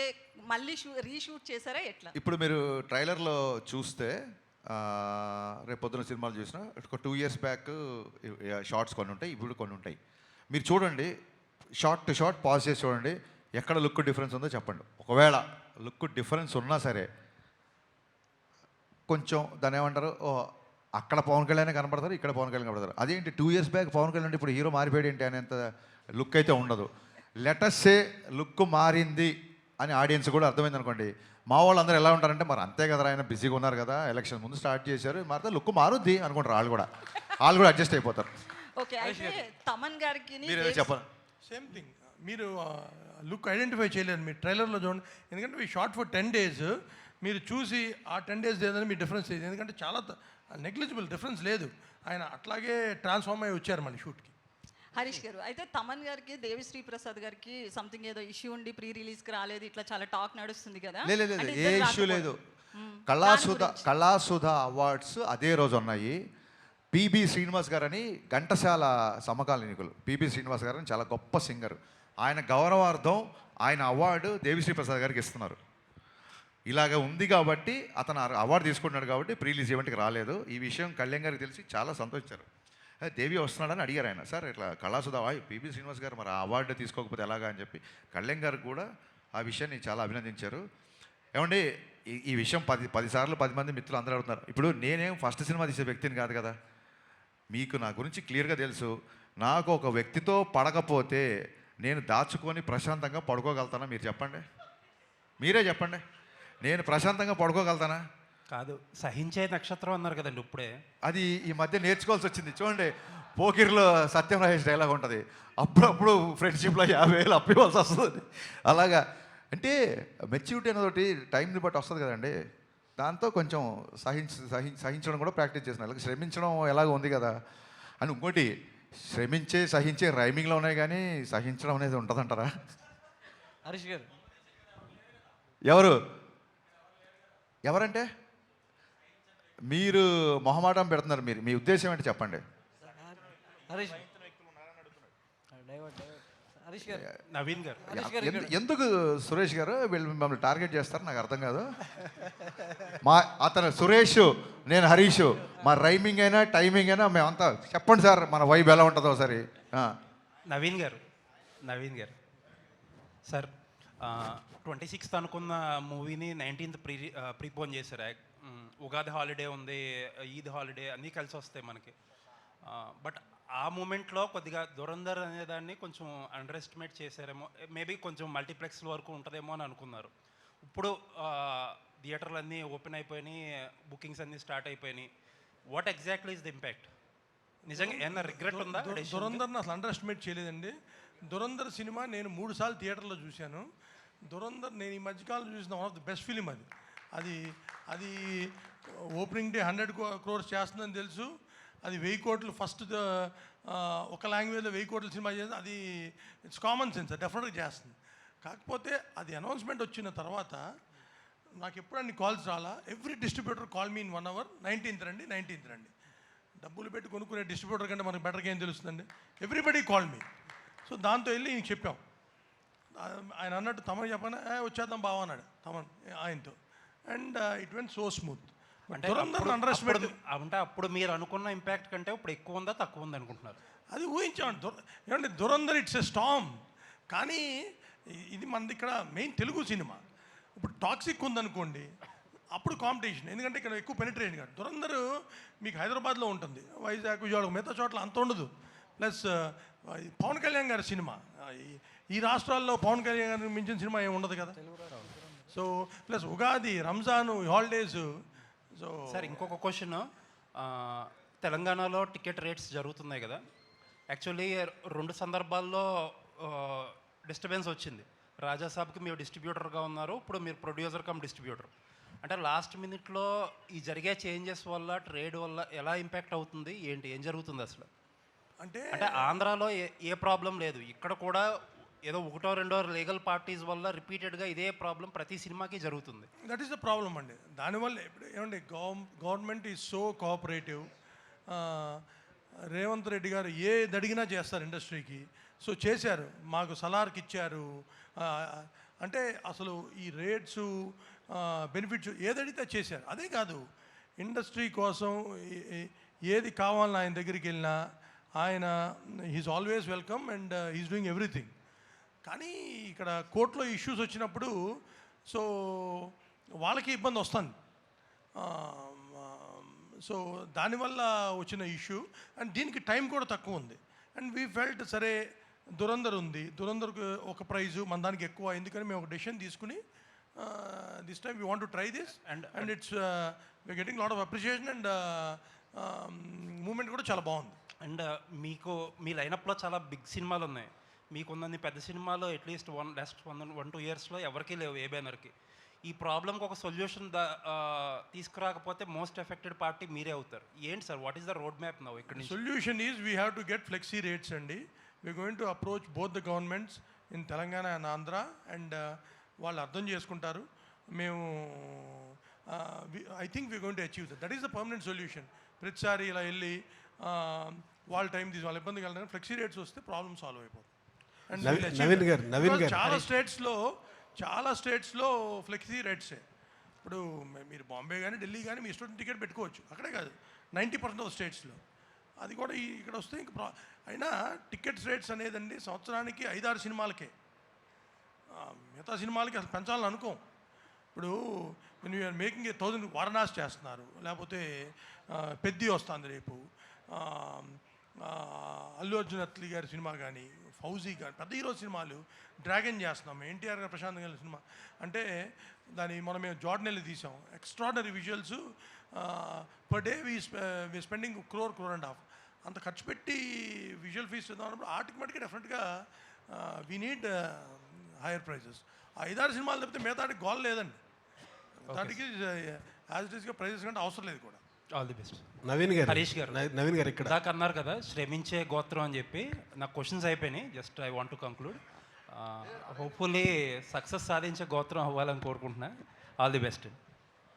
మళ్ళీ రీషూట్ చేశారా, ఎట్లా? ఇప్పుడు మీరు ట్రైలర్లో చూస్తే రేపు పొద్దున సినిమాలు చూసినా ఒక 2 years బ్యాక్ షార్ట్స్ కొన్ని ఉంటాయి, ఇప్పుడు కొన్ని ఉంటాయి. మీరు చూడండి, షార్ట్ టు షార్ట్ పాజ్ చేసి చూడండి, ఎక్కడ లుక్ డిఫరెన్స్ ఉందో చెప్పండి. ఒకవేళ లుక్ డిఫరెన్స్ ఉన్నా సరే కొంచెం దాన్ని ఏమంటారు, అక్కడ పవన్ కళ్యాణ్ కనపడతారు, ఇక్కడ పవన్ కళ్యాణ్ కనపడతారు. అదేంటి 2 years బ్యాక్ పవన్ కళ్యాణ్ ఇప్పుడు హీరో మారిపోయాడు ఏంటి అనేంత లుక్ అయితే ఉండదు. లెటస్సే లుక్ మారింది అని ఆడియన్స్ కూడా అర్థమైంది అనుకోండి. మా వాళ్ళు అందరూ ఎలా ఉంటారంటే, మరి అంతే కదా, ఆయన బిజీగా ఉన్నారు కదా, ఎలక్షన్ ముందు స్టార్ట్ చేశారు, మారితే లుక్ మారుద్ది అనుకుంటారు. వాళ్ళు కూడా అడ్జస్ట్ అయిపోతారు. ఓకే, అయితే తమన్ గారికి చెప్పండి. సేమ్ థింగ్, మీరు లుక్ ఐడెంటిఫై చేయలేరు మీరు ట్రైలర్లో చూడండి. ఎందుకంటే ఈ షార్ట్ ఫర్ 10 days మీరు చూసి ఆ 10 days లేదని మీ డిఫరెన్స్ లేదు. ఎందుకంటే చాలా నెగ్లిజిబుల్ డిఫరెన్స్ లేదు. ఆయన అట్లాగే ట్రాన్స్ఫార్మ్ అయ్యి వచ్చారు మళ్ళీ షూట్కి. హరీష్ గారు అయితే తమన్ గారికి, దేవిశ్రీ ప్రసాద్ గారికి సంథింగ్ ఏదో ఇష్యూ ఉండి ప్రీ రిలీజ్కి రాలేదు, ఇట్లా చాలా టాక్ నడుస్తుంది కదా. లేదు, ఏ ఇష్యూ లేదు. కళాసుధ అవార్డ్స్ అదే రోజు ఉన్నాయి. పిబి శ్రీనివాస్ గారు అని ఘంటసాల సమకాలీనికులు, పిబి శ్రీనివాస్ గారు అని చాలా గొప్ప సింగర్, ఆయన గౌరవార్థం ఆయన అవార్డు దేవిశ్రీ ప్రసాద్ గారికి ఇస్తున్నారు. ఇలాగ ఉంది కాబట్టి అతను అవార్డు తీసుకుంటున్నాడు కాబట్టి ప్రీ రిలీజ్ ఈవెంట్కి రాలేదు. ఈ విషయం కళ్యాణ్ గారికి తెలిసి చాలా సంతోషించారు. దేవి వస్తున్నాడని అడిగారు ఆయన. సార్ ఇట్లా కళాసుధ పిబి శ్రీనివాస్ గారు మరి ఆ అవార్డు తీసుకోకపోతే ఎలాగా అని చెప్పి కళ్యాణ్ గారు కూడా ఆ విషయాన్ని చాలా అభినందించారు. ఏమండి, ఈ విషయం 10 సార్లు 10 మంది మిత్రులు అందరూ అడుగుతున్నారు. ఇప్పుడు నేనేం ఫస్ట్ సినిమా తీసే వ్యక్తిని కాదు కదా, మీకు నా గురించి క్లియర్గా తెలుసు. నాకు ఒక వ్యక్తితో పడకపోతే నేను దాచుకొని ప్రశాంతంగా పడుకోగలుగుతానా? మీరు చెప్పండి, మీరే చెప్పండి. నేను ప్రశాంతంగా పడుకోగలుగుతానా? కాదు, సహించే నక్షత్రం అన్నారు కదండి ఇప్పుడే. అది ఈ మధ్య నేర్చుకోవాల్సి వచ్చింది. చూడండి, పోకిర్లో సత్యం రాజేష్ డైలాగ్ ఉంటుంది, అప్పుడప్పుడు ఫ్రెండ్షిప్లో 50,000 అప్పు ఇవ్వాల్సి వస్తుంది. అలాగా అంటే మెచ్యూరిటీ అనేది టైంని బట్టి వస్తుంది కదండి. దాంతో కొంచెం సహించడం కూడా ప్రాక్టీస్ చేస్తున్నాను. అలాగే శ్రమించడం ఎలాగ ఉంది కదా అని. ఇంకోటి శ్రమించే సహించే రైమింగ్లో ఉన్నాయి కానీ సహించడం అనేది ఉంటుందంటారా? హరీష్ గారు ఎవరంటే మీరు మొహమాటం పెడుతున్నారు. మీరు మీ ఉద్దేశం ఏంటి చెప్పండి. హరీష్ హరీష్ గారు నవీన్ గారు ఎందుకు సురేష్ గారు వీళ్ళు మిమ్మల్ని టార్గెట్ చేస్తారు నాకు అర్థం కాదు. అతను సురేష్, నేను హరీష్, మా రైమింగ్ అయినా టైమింగ్ అయినా మేమంతా చెప్పండి సార్ మన వైబ్ ఎలా ఉంటుందో ఒకసారి. నవీన్ గారు సార్ 26th అనుకున్న మూవీని 19th ప్రీపోన్ చేశారు. ఉగాది హాలిడే ఉంది, ఈద్ హాలిడే అన్నీ కలిసి వస్తాయి మనకి. బట్ ఆ మూమెంట్లో కొద్దిగా దురంధర్ అనేదాన్ని కొంచెం అండర్ ఎస్టిమేట్ చేశారేమో, మేబీ కొంచెం మల్టీప్లెక్స్ వరకు ఉంటుందేమో అని అనుకున్నారు. ఇప్పుడు థియేటర్లు అన్నీ ఓపెన్ అయిపోయినాయి, బుకింగ్స్ అన్నీ స్టార్ట్ అయిపోయినాయి. What exactly is the impact? నిజంగా ఏమన్నా రిగ్రెట్ ఉందా? దురంధర్ని అసలు అండర్ ఎస్టిమేట్ చేయలేదండి. దురంధర్ సినిమా నేను 3 సార్లు థియేటర్లో చూశాను. దురంధర్ నేను ఈ మధ్యకాలంలో చూసిన one of the best film. అది ఓపెనింగ్ డే 100 crores చేస్తుందని తెలుసు. అది 1000 కోట్లు ఫస్ట్ ఒక లాంగ్వేజ్లో 1000 కోట్ల సినిమా చేస్తుంది. అది ఇట్స్ కామన్ సెన్స్, డెఫినెట్గా చేస్తుంది. కాకపోతే అది అనౌన్స్మెంట్ వచ్చిన తర్వాత నాకు ఎప్పుడు అన్ని కాల్స్ రాలా. Every distributor call me in 1 hour, 19th రండి. డబ్బులు పెట్టి కొనుక్కునే డిస్ట్రిబ్యూటర్ కంటే మనకు బెటర్గా ఏం తెలుస్తుందండి. Everybody call me. సో దాంతో వెళ్ళి ఇంక చెప్పాం. ఆయన అన్నట్టు తమన్ చెప్పాను, వచ్చేద్దాం బావ అన్నాడు తమన్ ఆయనతో. And it went so smooth. అంటే అప్పుడు మీరు అనుకున్న ఇంపాక్ట్ కంటే ఇప్పుడు ఎక్కువ ఉందా తక్కువ ఉంది అనుకుంటున్నారు? అది ఊహించామండి. ఏమంటే దురంధర్ ఇట్స్ ఎ స్టామ్. కానీ ఇది మనది ఇక్కడ మెయిన్ తెలుగు సినిమా. ఇప్పుడు టాక్సిక్ ఉందనుకోండి, అప్పుడు కాంపిటీషన్. ఎందుకంటే ఇక్కడ ఎక్కువ పెనిట్రేషన్ కాదు. దురంధర్ మీకు హైదరాబాద్లో ఉంటుంది, వైజాగ్, విజయవాడ, మిగతా చోట్ల అంత ఉండదు. ప్లస్ పవన్ కళ్యాణ్ గారి సినిమా, ఈ రాష్ట్రాల్లో పవన్ కళ్యాణ్ గారిని మించిన సినిమా ఏమి ఉండదు కదా. So plus Ugadi, Ramzan, holidays. So sir ఇంకొక క్వశ్చన్, తెలంగాణలో టికెట్ రేట్స్ జరుగుతున్నాయి కదా. యాక్చువల్లీ 2 సందర్భాల్లో డిస్టర్బెన్స్ వచ్చింది. రాజాసాబ్కి మీరు డిస్ట్రిబ్యూటర్గా ఉన్నారు, ఇప్పుడు మీరు ప్రొడ్యూసర్ కమ్ డిస్ట్రిబ్యూటర్. అంటే లాస్ట్ మినిట్లో ఈ జరిగే చేంజెస్ వల్ల, ట్రేడ్ వల్ల ఎలా ఇంపాక్ట్ అవుతుంది, ఏం జరుగుతుంది అసలు? అంటే ఆంధ్రాలో ఏ ప్రాబ్లం లేదు, ఇక్కడ కూడా ఏదో 1 or 2 లీగల్ పార్టీస్ వల్ల రిపీటెడ్గా ఇదే ప్రాబ్లం ప్రతి సినిమాకి జరుగుతుంది. దట్ ఈస్ ద ప్రాబ్లం అండి. దానివల్ల ఇప్పుడు ఏమండి, government is so cooperative. Revanth Reddy గారు ఏది అడిగినా చేస్తారు ఇండస్ట్రీకి. సో చేశారు, మాకు సలార్కి ఇచ్చారు. అంటే అసలు ఈ రేట్స్, బెనిఫిట్స్ ఏదడిగితే చేశారు. అదే కాదు, ఇండస్ట్రీ కోసం ఏది కావాలని ఆయన దగ్గరికి వెళ్ళినా ఆయన he's always welcome and he's doing everything. కానీ ఇక్కడ కోర్టులో ఇష్యూస్ వచ్చినప్పుడు సో వాళ్ళకి ఇబ్బంది వస్తుంది. సో దానివల్ల వచ్చిన ఇష్యూ. అండ్ దీనికి టైం కూడా తక్కువ ఉంది. అండ్ వీ ఫెల్ట్ సరే దురంధర్ ఉంది, దురంధర్కి ఒక ప్రైజు మన దానికి ఎక్కువ, ఎందుకని మేము ఒక డెసిషన్ తీసుకుని this time we want to try this. And it's we are getting lot of appreciation and moment కూడా చాలా బాగుంది. అండ్ మీ లైనప్లో చాలా బిగ్ సినిమాలు ఉన్నాయి. మీకున్నన్ని పెద్ద సినిమాలో అట్లీస్ట్ 1-2 ఇయర్స్లో ఎవరికీ లేవు ఏ బ్యానర్కి. ఈ ప్రాబ్లంకి ఒక సొల్యూషన్ తీసుకురాకపోతే మోస్ట్ ఎఫెక్టెడ్ పార్టీ మీరే అవుతారు. ఏంటి sir, what is the road map now? ఇక్కడ solution is we have to get flexi rates అండి. We're going to approach both the governments in Telangana and Andhra. And వాళ్ళు అర్థం చేసుకుంటారు. మేము I think we going to achieve that is the permanent solution. ప్రతిసారి ఇలా వెళ్ళి వాళ్ళ టైం తీసి వాళ్ళ ఇబ్బంది కలగానే ఫ్లెక్సీ రేట్స్ వస్తే ప్రాబ్లమ్ సాల్వ్ అయిపోతుంది. నవీన్ గారు చాలా స్టేట్స్లో ఫ్లెక్సీ రేట్సే. ఇప్పుడు మీరు బాంబే కానీ ఢిల్లీ కానీ మీ ఇష్టం టికెట్ పెట్టుకోవచ్చు. అక్కడే కాదు, 90% ఆఫ్ స్టేట్స్లో. అది కూడా ఇక్కడ వస్తే ఇంక అయినా టికెట్స్ రేట్స్ అనేదండి సంవత్సరానికి 5-6 సినిమాలకే. మిగతా సినిమాలకి అసలు పెంచాలని అనుకోం. ఇప్పుడు నేను యూఆర్ మేకింగ్ 1000 వారణాసి చేస్తున్నారు, లేకపోతే పెద్ది వస్తుంది రేపు, అల్లు అర్జున్ అత్లీ గారి సినిమా కానీ, ఫౌజీ కానీ, పెద్ద హీరో సినిమాలు డ్రాగన్ చేస్తున్నాం. ఎన్టీఆర్ గారు, ప్రశాంత్ గారి సినిమా అంటే మనం మేము జార్డన్ వెళ్ళి తీసాం. Extraordinary visuals. Per day we spending 1 crore, 1.5 crore. అంత ఖర్చు పెట్టి విజువల్ ఫీస్ ఇద్దాం అన్నప్పుడు ఆటోమేటిక్గా డెఫినెట్గా వీ నీడ్ హైయర్ ప్రైజెస్. 5-6 సినిమాలు తప్పితే మిగతాటికి గోల్ లేదండి. దానికి యాజ్ ఇట్ ఈస్గా ప్రైజెస్ కంటే అవసరం లేదు కూడా. All the best. నవీన్ గారు, హరీష్ గారు, నవీన్ గారు ఇక్కడ దాకా అన్నారు కదా శ్రమించే గోత్రం అని చెప్పి. నా క్వశ్చన్స్ అయిపోయినాయి, just I want to conclude. Hopefully success సాధించే గోత్రం అవ్వాలని కోరుకుంటున్నా. All the best.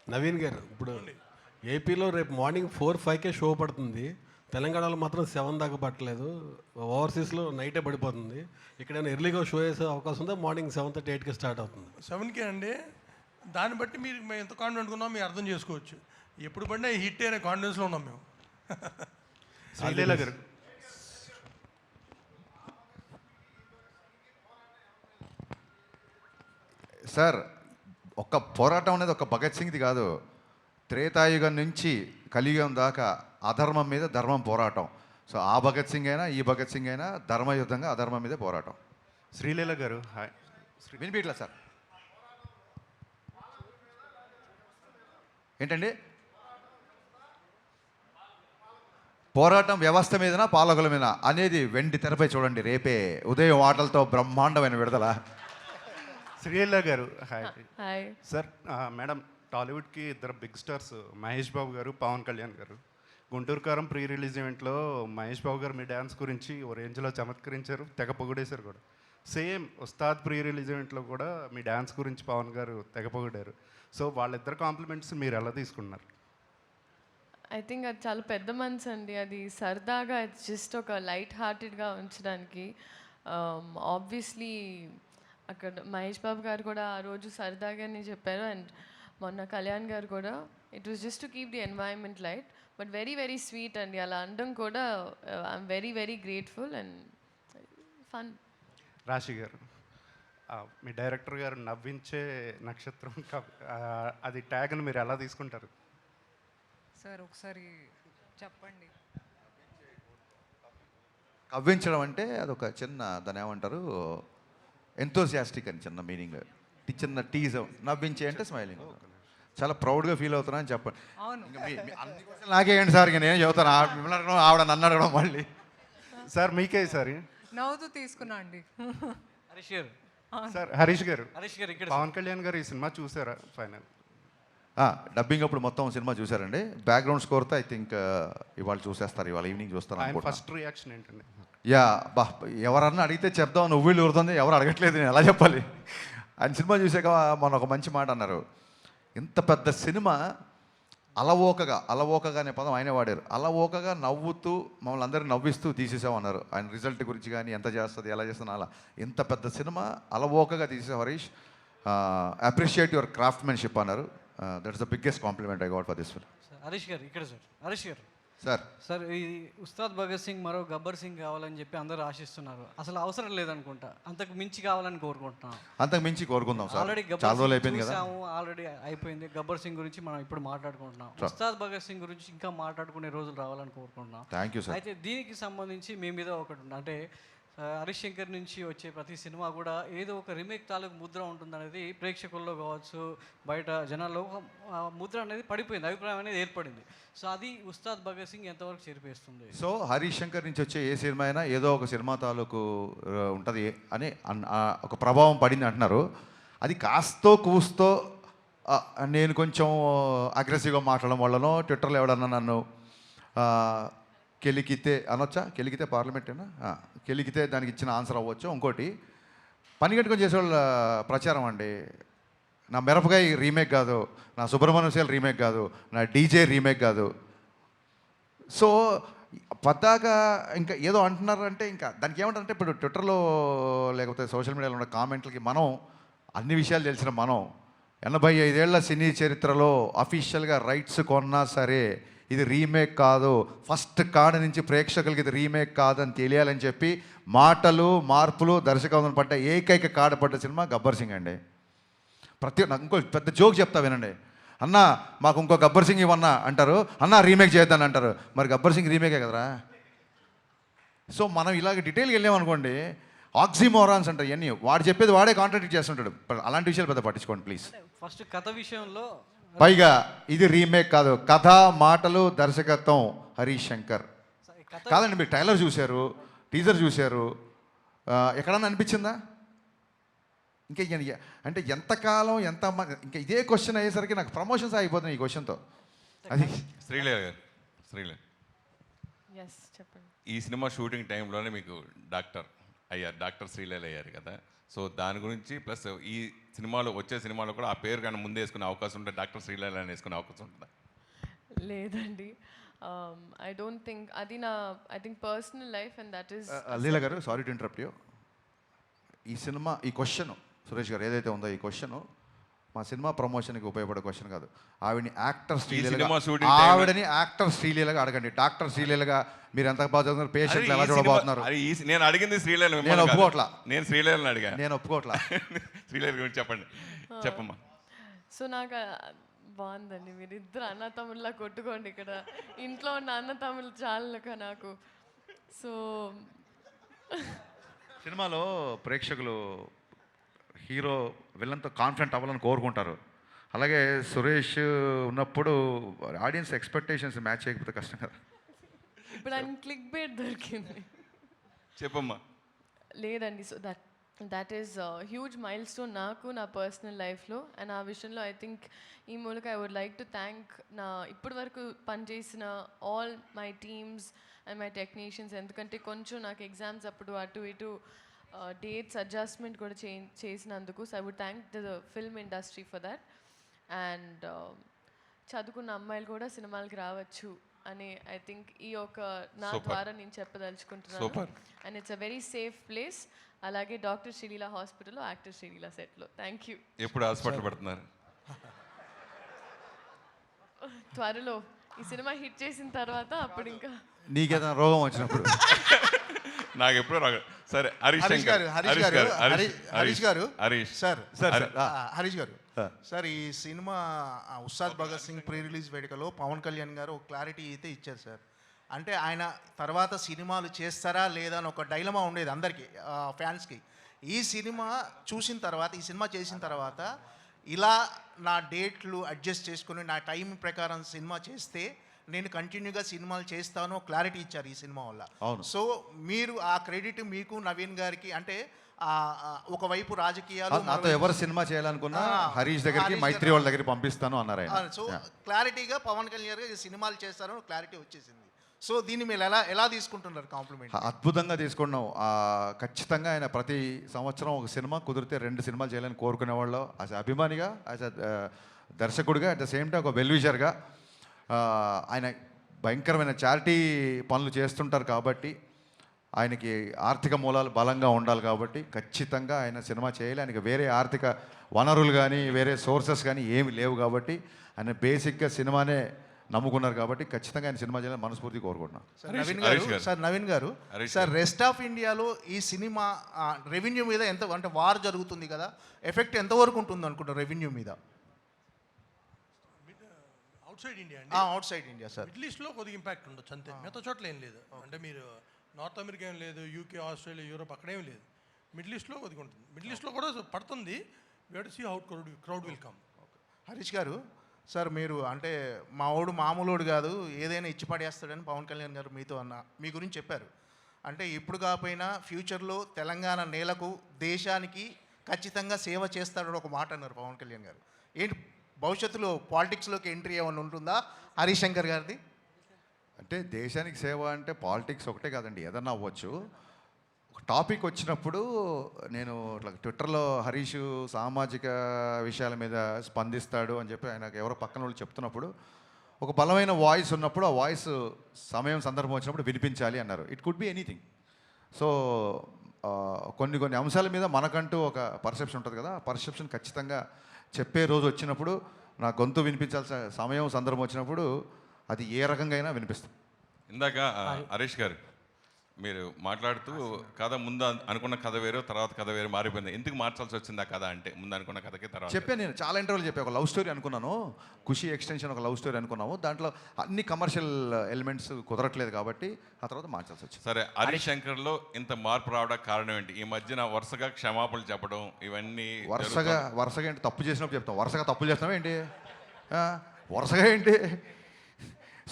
నవీన్ గారు, ఇప్పుడు ఏపీలో రేపు మార్నింగ్ 4-5కే షో పడుతుంది, తెలంగాణలో మాత్రం 7 దాకా పట్టలేదు, ఓవర్సీస్లో నైటే పడిపోతుంది. ఇక్కడైనా ఎర్లీగా షో వేసే అవకాశం ఉందా? మార్నింగ్ 7:30, 8కి స్టార్ట్ అవుతుంది. 7కే అండి. దాన్ని బట్టి మీరు మేము ఎంత కాన్ఫిడెంట్ ఉన్నామో మీరు అర్థం చేసుకోవచ్చు. ఎప్పుడు పడినా హిట్ అనే కాన్ఫిడెన్స్లో ఉన్నాం మేము. శ్రీలీల గారు, సార్, ఒక్క పోరాటం అనేది ఒక భగత్ సింగ్ది కాదు. త్రేతాయుగం నుంచి కలియుగం దాకా అధర్మం మీద ధర్మం పోరాటం. సో ఆ భగత్ సింగ్ అయినా ఈ భగత్ సింగ్ అయినా ధర్మయుద్ధంగా అధర్మం మీదే పోరాటం. శ్రీలీల గారు, హాయ్. వినిపించట్లా సార్? ఏంటండి? పోరాటం వ్యవస్థ మీదనా పాలకుల మీద అనేది వెండి తెరపై చూడండి రేపే ఉదయం ఆటలతో బ్రహ్మాండమైన విడుదల. Sreeleela garu, hi. Hi sir, madam, టాలీవుడ్కి 2 బిగ్ స్టార్స్ మహేష్ బాబు గారు, పవన్ కళ్యాణ్ గారు. గుంటూరు కారం ప్రీ రిలీజ్ ఈవెంట్లో మహేష్ బాబు గారు మీ డ్యాన్స్ గురించి ఓ రేంజ్లో చమత్కరించారు, తెగ పొగిడేశారు కూడా. సేమ్ ఉస్తాద్ ప్రీ రిలీజ్ ఈవెంట్లో కూడా మీ డ్యాన్స్ గురించి పవన్ గారు తెగ పొగిడారు. సో వాళ్ళిద్దరు కాంప్లిమెంట్స్ మీరు ఎలా తీసుకున్నారు? ఐ థింక్ అది చాలా పెద్ద మనసు అండి. అది సరదాగా జస్ట్ ఒక లైట్ హార్టెడ్గా ఉంచడానికి. ఆబ్వియస్లీ అక్కడ మహేష్ బాబు గారు కూడా ఆ రోజు సరదాగానే చెప్పారు, అండ్ మొన్న కళ్యాణ్ గారు కూడా. It was just to keep the environment light, but very very sweet అండి. అలా అనడం కూడా I'm very very grateful and fun. రాశి గారు, మీ డైరెక్టర్ గారు నవ్వించే నక్షత్రం అది ట్యాగ్ని మీరు ఎలా తీసుకుంటారు? సార్ ఒకసారి చెప్పండి. కవ్వించడం అంటే అదొక చిన్న, దాని ఏమంటారు, ఎంతోసియాస్టిక్ అని చిన్న మీనింగ్, చిన్న టీజ్. నవ్వించే అంటే స్మైలింగ్. చాలా ప్రౌడ్గా ఫీల్ అవుతున్నా అని చెప్పండి. అన్ని క్వశ్చన్లు నాకేయండి సార్, ఇక నేను చెబుతాను. మిమ్మల్ని అడగడం, ఆవిడ నన్ను అడగడం మళ్ళీ. సార్ మీకే సార్. నవ్వుతూ తీసుకున్నా అండి. హరీష్ గారు, సార్ హరీష్ గారు, ఇక్కడ పవన్ కళ్యాణ్ గారు ఈ సినిమా చూసారా ఫైనల్? డబ్బింగ్ అప్పుడు మొత్తం సినిమా చూసారండి. బ్యాక్గ్రౌండ్ స్కోర్తో ఐ థింక్ ఇవాళ చూసేస్తారు, ఇవాళ ఈవినింగ్ చూస్తారు. ఫస్ట్ రియాక్షన్ ఏంటండి? యా బా, ఎవరన్నా అడిగితే చెప్దాం, నువ్వు ఊరుతుంది, ఎవరు అడగట్లేదు, నేను ఎలా చెప్పాలి. ఆయన సినిమా చూసాక మొన్న ఒక మంచి మాట అన్నారు. ఇంత పెద్ద సినిమా అలవోకగా అనే పదం ఆయనే వాడారు. అలవోకగా నవ్వుతూ మమ్మల్ని అందరినీ నవ్విస్తూ తీసేసామన్నారు. ఆయన రిజల్ట్ గురించి కానీ ఎంత చేస్తుంది, ఎలా చేస్తుంది, అలా. ఇంత పెద్ద సినిమా అలవోకగా తీసేసావు హరీష్. అప్రిషియేట్ యువర్ క్రాఫ్ట్మెన్షిప్ అన్నారు. That's the biggest compliment I got for this film. Harish గారు ఇక్కడ సార్. హరీష్ గారు సార్, ఈ ఉస్తాద్ భగత్ సింగ్ మరో గబ్బర్ సింగ్ కావాలని చెప్పి అందరూ ఆశిస్తున్నారు. అసలు అవసరం లేదనుకుంటా, అంతకు మించి కావాలని కోరుకుంటున్నాం. అంతకు మించి కోరుకుందాం సార్. ఆల్రెడీ చాలా రోజులు అయిపోయింది కదా. ఆల్రెడీ అయిపోయింది. గబ్బర్ సింగ్ గురించి మనం ఇప్పుడు మాట్లాడుకుంటున్నాం. ఉస్తాద్ భగత్ సింగ్ గురించి ఇంకా మాట్లాడుకునే రోజులు రావాలని కోరుకుంటున్నాం. Thank you sir. అయితే దీనికి సంబంధించి మీ మీద ఒకటి ఉంది, అంటే హరీష్ శంకర్ నుంచి వచ్చే ప్రతి సినిమా కూడా ఏదో ఒక రీమేక్ తాలూకు ముద్ర ఉంటుందనేది ప్రేక్షకుల్లో కావచ్చు, బయట జనాల్లో ఒక ముద్ర అనేది పడిపోయింది, అభిప్రాయం అనేది ఏర్పడింది. సో అది ఉస్తాద్ భగత్ సింగ్ ఎంతవరకు చేరిపేస్తుంది? సో హరీష్ శంకర్ నుంచి వచ్చే ఏ సినిమా అయినా ఏదో ఒక సినిమా తాలూకు ఉంటుంది అని ఒక ప్రభావం పడింది అంటున్నారు. అది కాస్తో కూస్తో నేను కొంచెం అగ్రెసివ్గా మాట్లాడడం వల్లనో, ట్విట్టర్లో ఎవడన్నా నన్ను కెలికితే అనొచ్చా, కెలికితే పార్లమెంటేనా, కెలికితే దానికి ఇచ్చిన ఆన్సర్ అవ్వచ్చు. ఇంకోటి పని కట్టుకొని చేసేవాళ్ళ ప్రచారం అండి. నా మిరపకాయ రీమేక్ కాదు, నా సుబ్రహ్మణ్యం శైలి రీమేక్ కాదు, నా డీజే రీమేక్ కాదు. సో పద్దాకా ఇంకా ఏదో అంటున్నారంటే ఇంకా దానికి ఏమంటారంటే, ఇప్పుడు ట్విట్టర్లో లేకపోతే సోషల్ మీడియాలో ఉన్న కామెంట్లకి మనం అన్ని విషయాలు తెలిసిన మనం 85 ఏళ్ల సినీ చరిత్రలో అఫీషియల్గా రైట్స్ కొన్నా సరే ఇది రీమేక్ కాదు, ఫస్ట్ కాడ నుంచి ప్రేక్షకులకి ఇది రీమేక్ కాదు అని తెలియాలని చెప్పి మాటలు మార్పులు దర్శకత్వం పడ్డ ఏకైక కాడ పడ్డ సినిమా గబ్బర్ సింగ్ అండి. నాకు ఇంకో పెద్ద జోక్ చెప్తా వినండి. అన్న మాకు ఇంకో గబ్బర్ సింగ్ ఇవన్నా అంటారు, అన్న రీమేక్ చేద్దాని అంటారు. మరి గబ్బర్ సింగ్ రీమేకే కదరా. సో మనం ఇలాగ డీటెయిల్గా వెళ్ళామనుకోండి, ఆక్సిమోరాన్స్ అంటారు ఇవన్నీ. వాడు చెప్పేది వాడే కాంట్రాడిక్ట్ చేస్తుంటాడు. అలాంటి విషయాలు పెద్ద పట్టించుకోండి ప్లీజ్. ఫస్ట్ కథ విషయంలో పైగా ఇది రీమేక్ కాదు, కథ మాటలు దర్శకత్వం హరీష్ శంకర్. కాదండి, మీరు ట్రైలర్ చూశారు, టీజర్ చూశారు, ఎక్కడన్నా అనిపించిందా? ఇంకా అంటే ఎంతకాలం ఇంకా ఇదే క్వశ్చన్ అయ్యేసరికి నాకు ప్రమోషన్స్ అయిపోతున్నాయి ఈ క్వశ్చన్తో. అది శ్రీలీల గారు, శ్రీలీల, ఎస్ చెప్పండి. ఈ సినిమా షూటింగ్ టైంలోనే మీకు డాక్టర్ శ్రీలీల అయ్యారు కదా, సో దాని గురించి ప్లస్ ఈ సినిమాలో వచ్చే సినిమాలో కూడా ఆ పేరు కానీ ముందే వేసుకునే అవకాశం ఉంటే డాక్టర్ శ్రీలీల అని వేసుకునే అవకాశం ఉంటుందా? లేదండి, ఐ డోంట్ థింక్ అది నా I think personal life and that is. Leela garu, sorry to interrupt you. ఈ సినిమా, ఈ క్వశ్చన్ సురేష్ గారు ఏదైతే ఉందో ఈ క్వశ్చన్ మా సినిమా ప్రమోషన్కి ఉపయోగపడే క్వశ్చన్ కాదు. ఆవిడని యాక్టర్ శ్రీలీలగా అడగండి. డాక్టర్ శ్రీలీలగా మీరు ఎంత బాగా చదువుతున్నారు, పేషెంట్లు ఎలా చూడబోతున్నారు. నేను అడిగింది శ్రీలీల, నేను ఒప్పుకోవట్లా. నేను శ్రీలీలని అడిగా. నేను ఒప్పుకోవట్లా. శ్రీలీల గురించి చెప్పండి, చెప్పమ్మా. సో నాకు బాగుందండి, మీరు ఇద్దరు అన్న తమ్ముళ్ళ కొట్టుకోండి ఇక్కడ. ఇంట్లో ఉన్న అన్న తమ్ముళ్ళు చాలక నాకు. సో సినిమాలో ప్రేక్షకులు హీరో విలన్తో కాన్ఫిడెంట్ అవ్వాలని కోరుకుంటారు. అలాగే సురేష్ ఉన్నప్పుడు ఆడియన్స్ ఎక్స్పెక్టేషన్స్ మ్యాచ్ చేయకపోతే కష్టం కదా. ఇప్పుడు ఆయన క్లిక్ బేట్ దొరికింది. చెప్పమ్మా. లేదండి, so that is huge mile stone నాకు నా పర్సనల్ లైఫ్లో. అండ్ ఆ విషయంలో ఐ థింక్ ఈ మూలక I would like to thank నా ఇప్పటి వరకు పనిచేసిన all my teams and my technicians. ఎందుకంటే కొంచెం నాకు ఎగ్జామ్స్ అప్పుడు అటు ఇటు డేట్స్ అడ్జస్ట్మెంట్ కూడా చేసినందుకు. So I would thank the film industry for that. And చదువుకున్న అమ్మాయిలు కూడా సినిమాలకి రావచ్చు అని ఐ థింక్ ఈ ఒక నా ద్వారా నేను చెప్పదలుచుకుంటున్నాను. And it's a very safe place. అలాగే డాక్టర్ శ్రీలీల హాస్పిటల్లో, యాక్టర్ శ్రీలీల సెట్లో. Thank you. ఎప్పుడు హాస్పిటల్ పడుతున్నారు? త్వరలో ఈ సినిమా హిట్ చేసిన తర్వాత అప్పుడు ఇంకా నీకేదైనా రోగం వచ్చినప్పుడు. నాకు ఎప్పుడు రాగ. సరే హరీష్ గారు సార్, ఈ cinema Ustaad Bhagat Singh pre release వేడుకలో పవన్ కళ్యాణ్ గారు ఒక క్లారిటీ అయితే ఇచ్చారు సార్. అంటే ఆయన తర్వాత సినిమాలు చేస్తారా లేదా అని ఒక డైలమా ఉండేది అందరికీ, ఫ్యాన్స్కి. ఈ సినిమా చూసిన తర్వాత, ఈ సినిమా చేసిన తర్వాత ఇలా నా డేట్లు అడ్జస్ట్ చేసుకుని నా టైం ప్రకారం సినిమా చేస్తే నేను కంటిన్యూగా సినిమాలు చేస్తాను క్లారిటీ ఇచ్చారు ఈ సినిమా వల్ల. సో మీరు ఆ క్రెడిట్ మీకు నవీన్ గారికి, అంటే ఒకవైపు రాజకీయాలు, నాతో ఎవరు సినిమా చేయాలనుకున్నా హరీష్ దగ్గరికి, మైత్రి వాళ్ళ దగ్గరికి పంపిస్తాను అన్నారు ఆయన. సో క్లారిటీగా పవన్ కళ్యాణ్ గారు సినిమాలు చేస్తారని క్లారిటీ వచ్చేసింది. సో దీన్ని మీరు ఎలా తీసుకుంటున్నారు కాంప్లిమెంట్? అద్భుతంగా తీసుకున్నాం. ఖచ్చితంగా ఆయన ప్రతి సంవత్సరం ఒక సినిమా కుదిరితే 2 సినిమాలు చేయాలని కోరుకునేవాళ్ళు. యాజ్ అభిమానిగా, యాజ్ దర్శకుడిగా, అట్ ద సేమ్ టైం ఒక వెల్విషర్గా. ఆయన భయంకరమైన చారిటీ పనులు చేస్తుంటారు కాబట్టి, ఆయనకి ఆర్థిక మూలాలు బలంగా ఉండాలి కాబట్టి ఖచ్చితంగా ఆయన సినిమా చేయాలి. ఆయనకి వేరే ఆర్థిక వనరులు కానీ వేరే సోర్సెస్ కానీ ఏమి లేవు కాబట్టి ఆయన బేసిక్గా సినిమానే నమ్ముకున్నారు కాబట్టి ఖచ్చితంగా ఆయన సినిమా చేయాలని మనస్ఫూర్తిగా కోరుకుంటున్నాను. నవీన్ గారు సార్, రెస్ట్ ఆఫ్ ఇండియాలో ఈ సినిమా రెవెన్యూ మీద ఎంత, అంటే వార్ జరుగుతుంది కదా, ఎఫెక్ట్ ఎంతవరకు ఉంటుంది అనుకుంటారు రెవెన్యూ మీద? అవుట్సైడ్ ఇండియా అండి. అవుట్సైడ్ ఇండియా సార్, మిడిల్ ఈస్ట్లో కొద్దిగా ఇంపాక్ట్ ఉండొచ్చు అంతే. మిగతా చోట్ల ఏం లేదు. అంటే మీరు నార్త్ అమెరికా ఏం లేదు, యూకే, ఆస్ట్రేలియా, యూరోప్ అక్కడేం లేదు. మిడిల్ ఈస్ట్లో కొద్దిగా ఉంటుంది. మిడిల్ ఈస్ట్లో కూడా పడుతుంది. We have to see how crowd will come. Harish గారు సార్, మీరు అంటే మావాడు మామూలుడు కాదు, ఏదైనా ఇచ్చి పడేస్తాడని పవన్ కళ్యాణ్ గారు మీతో మీ గురించి చెప్పారు. అంటే ఇప్పుడు కాకపోయినా ఫ్యూచర్లో తెలంగాణ నేలకు, దేశానికి ఖచ్చితంగా సేవ చేస్తాడని ఒక మాట అన్నారు పవన్ కళ్యాణ్ గారు. ఏంటి భవిష్యత్తులో పాలిటిక్స్లోకి ఎంట్రీ ఏమైనా ఉంటుందా హరిశంకర్ గారిది? అంటే దేశానికి సేవ అంటే పాలిటిక్స్ ఒకటే కాదండి, ఏదన్నా అవ్వచ్చు. ఒక టాపిక్ వచ్చినప్పుడు నేను ఇట్లా ట్విట్టర్లో హరీష్ సామాజిక విషయాల మీద స్పందిస్తాడు అని చెప్పి ఆయనకు ఎవరో పక్కన వాళ్ళు చెప్తున్నప్పుడు, ఒక బలమైన వాయిస్ ఉన్నప్పుడు ఆ వాయిస్ సమయం సందర్భం వచ్చినప్పుడు వినిపించాలి అన్నారు. It could be anything. So కొన్ని అంశాల మీద మనకంటూ ఒక పర్సెప్షన్ ఉంటుంది కదా, ఆ పర్సెప్షన్ ఖచ్చితంగా చెప్పే రోజు వచ్చినప్పుడు, నా గొంతు వినిపించాల్సిన సమయం సందర్భం వచ్చినప్పుడు అది ఏ రకంగా అయినా వినిపిస్తుంది. ఇందాక హరీష్ గారు మీరు మాట్లాడుతూ కథ ముందు అనుకున్న కథ వేరు, తర్వాత కథ వేరు మారిపోయింది. ఎందుకు మార్చాల్సి వచ్చింది ఆ కథ అంటే? ముందు అనుకున్న కథకి తర్వాత చెప్పాను నేను చాలా ఇంటర్వ్యూలు చెప్పాను. ఒక లవ్ స్టోరీ అనుకున్నాను, ఖుషి ఎక్స్టెన్షన్ ఒక లవ్ స్టోరీ అనుకున్నాము. దాంట్లో అన్ని కమర్షియల్ ఎలిమెంట్స్ కుదరట్లేదు కాబట్టి ఆ తర్వాత మార్చాల్సి వచ్చింది. సరే, హరిశంకర్లో ఇంత మార్పు రావడానికి కారణం ఏంటి? ఈ మధ్యన వరుసగా క్షమాపణలు చెప్పడం ఇవన్నీ వరుసగా ఏంటి? తప్పు చేసినప్పుడు చెప్తాం. వరుసగా తప్పులు చేస్తాం ఏంటి? వరుసగా ఏంటి?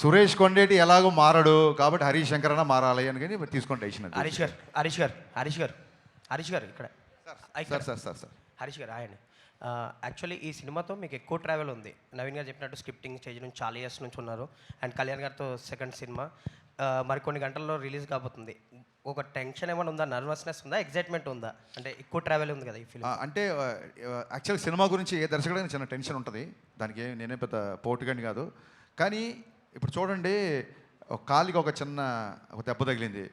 సురేష్ కొండేటి ఎలాగో మారడు కాబట్టి హరీష్ శంకర్ అన్న మారాలి అని కానీ తీసుకుంటే హరీష్ గారు ఇక్కడ సార్. హరీష్ గారు ఆయండి. యాక్చువల్లీ ఈ సినిమాతో మీకు ఎక్కువ ట్రావెల్ ఉంది. నవీన్ గారు చెప్పినట్టు స్క్రిప్టింగ్ స్టేజ్ నుంచి చాలా ఇయర్స్ నుంచి ఉన్నారు. అండ్ కళ్యాణ్ గారితో సెకండ్ సినిమా మరికొన్ని గంటల్లో రిలీజ్ కాబోతుంది. ఒక టెన్షన్ ఏమైనా ఉందా, నర్వస్నెస్ ఉందా, ఎగ్జైట్మెంట్ ఉందా? అంటే ఎక్కువ ట్రావెల్ ఉంది కదా ఈ ఫిల్మ్. అంటే యాక్చువల్ సినిమా గురించి ఏ దర్శకుడైనా చిన్న టెన్షన్ ఉంటుంది. దానికి నేనే పెద్ద పోటుగాని కాదు. కానీ ఇప్పుడు చూడండి, ఒక కాలికి ఒక చిన్న దెబ్బ తగిలింది,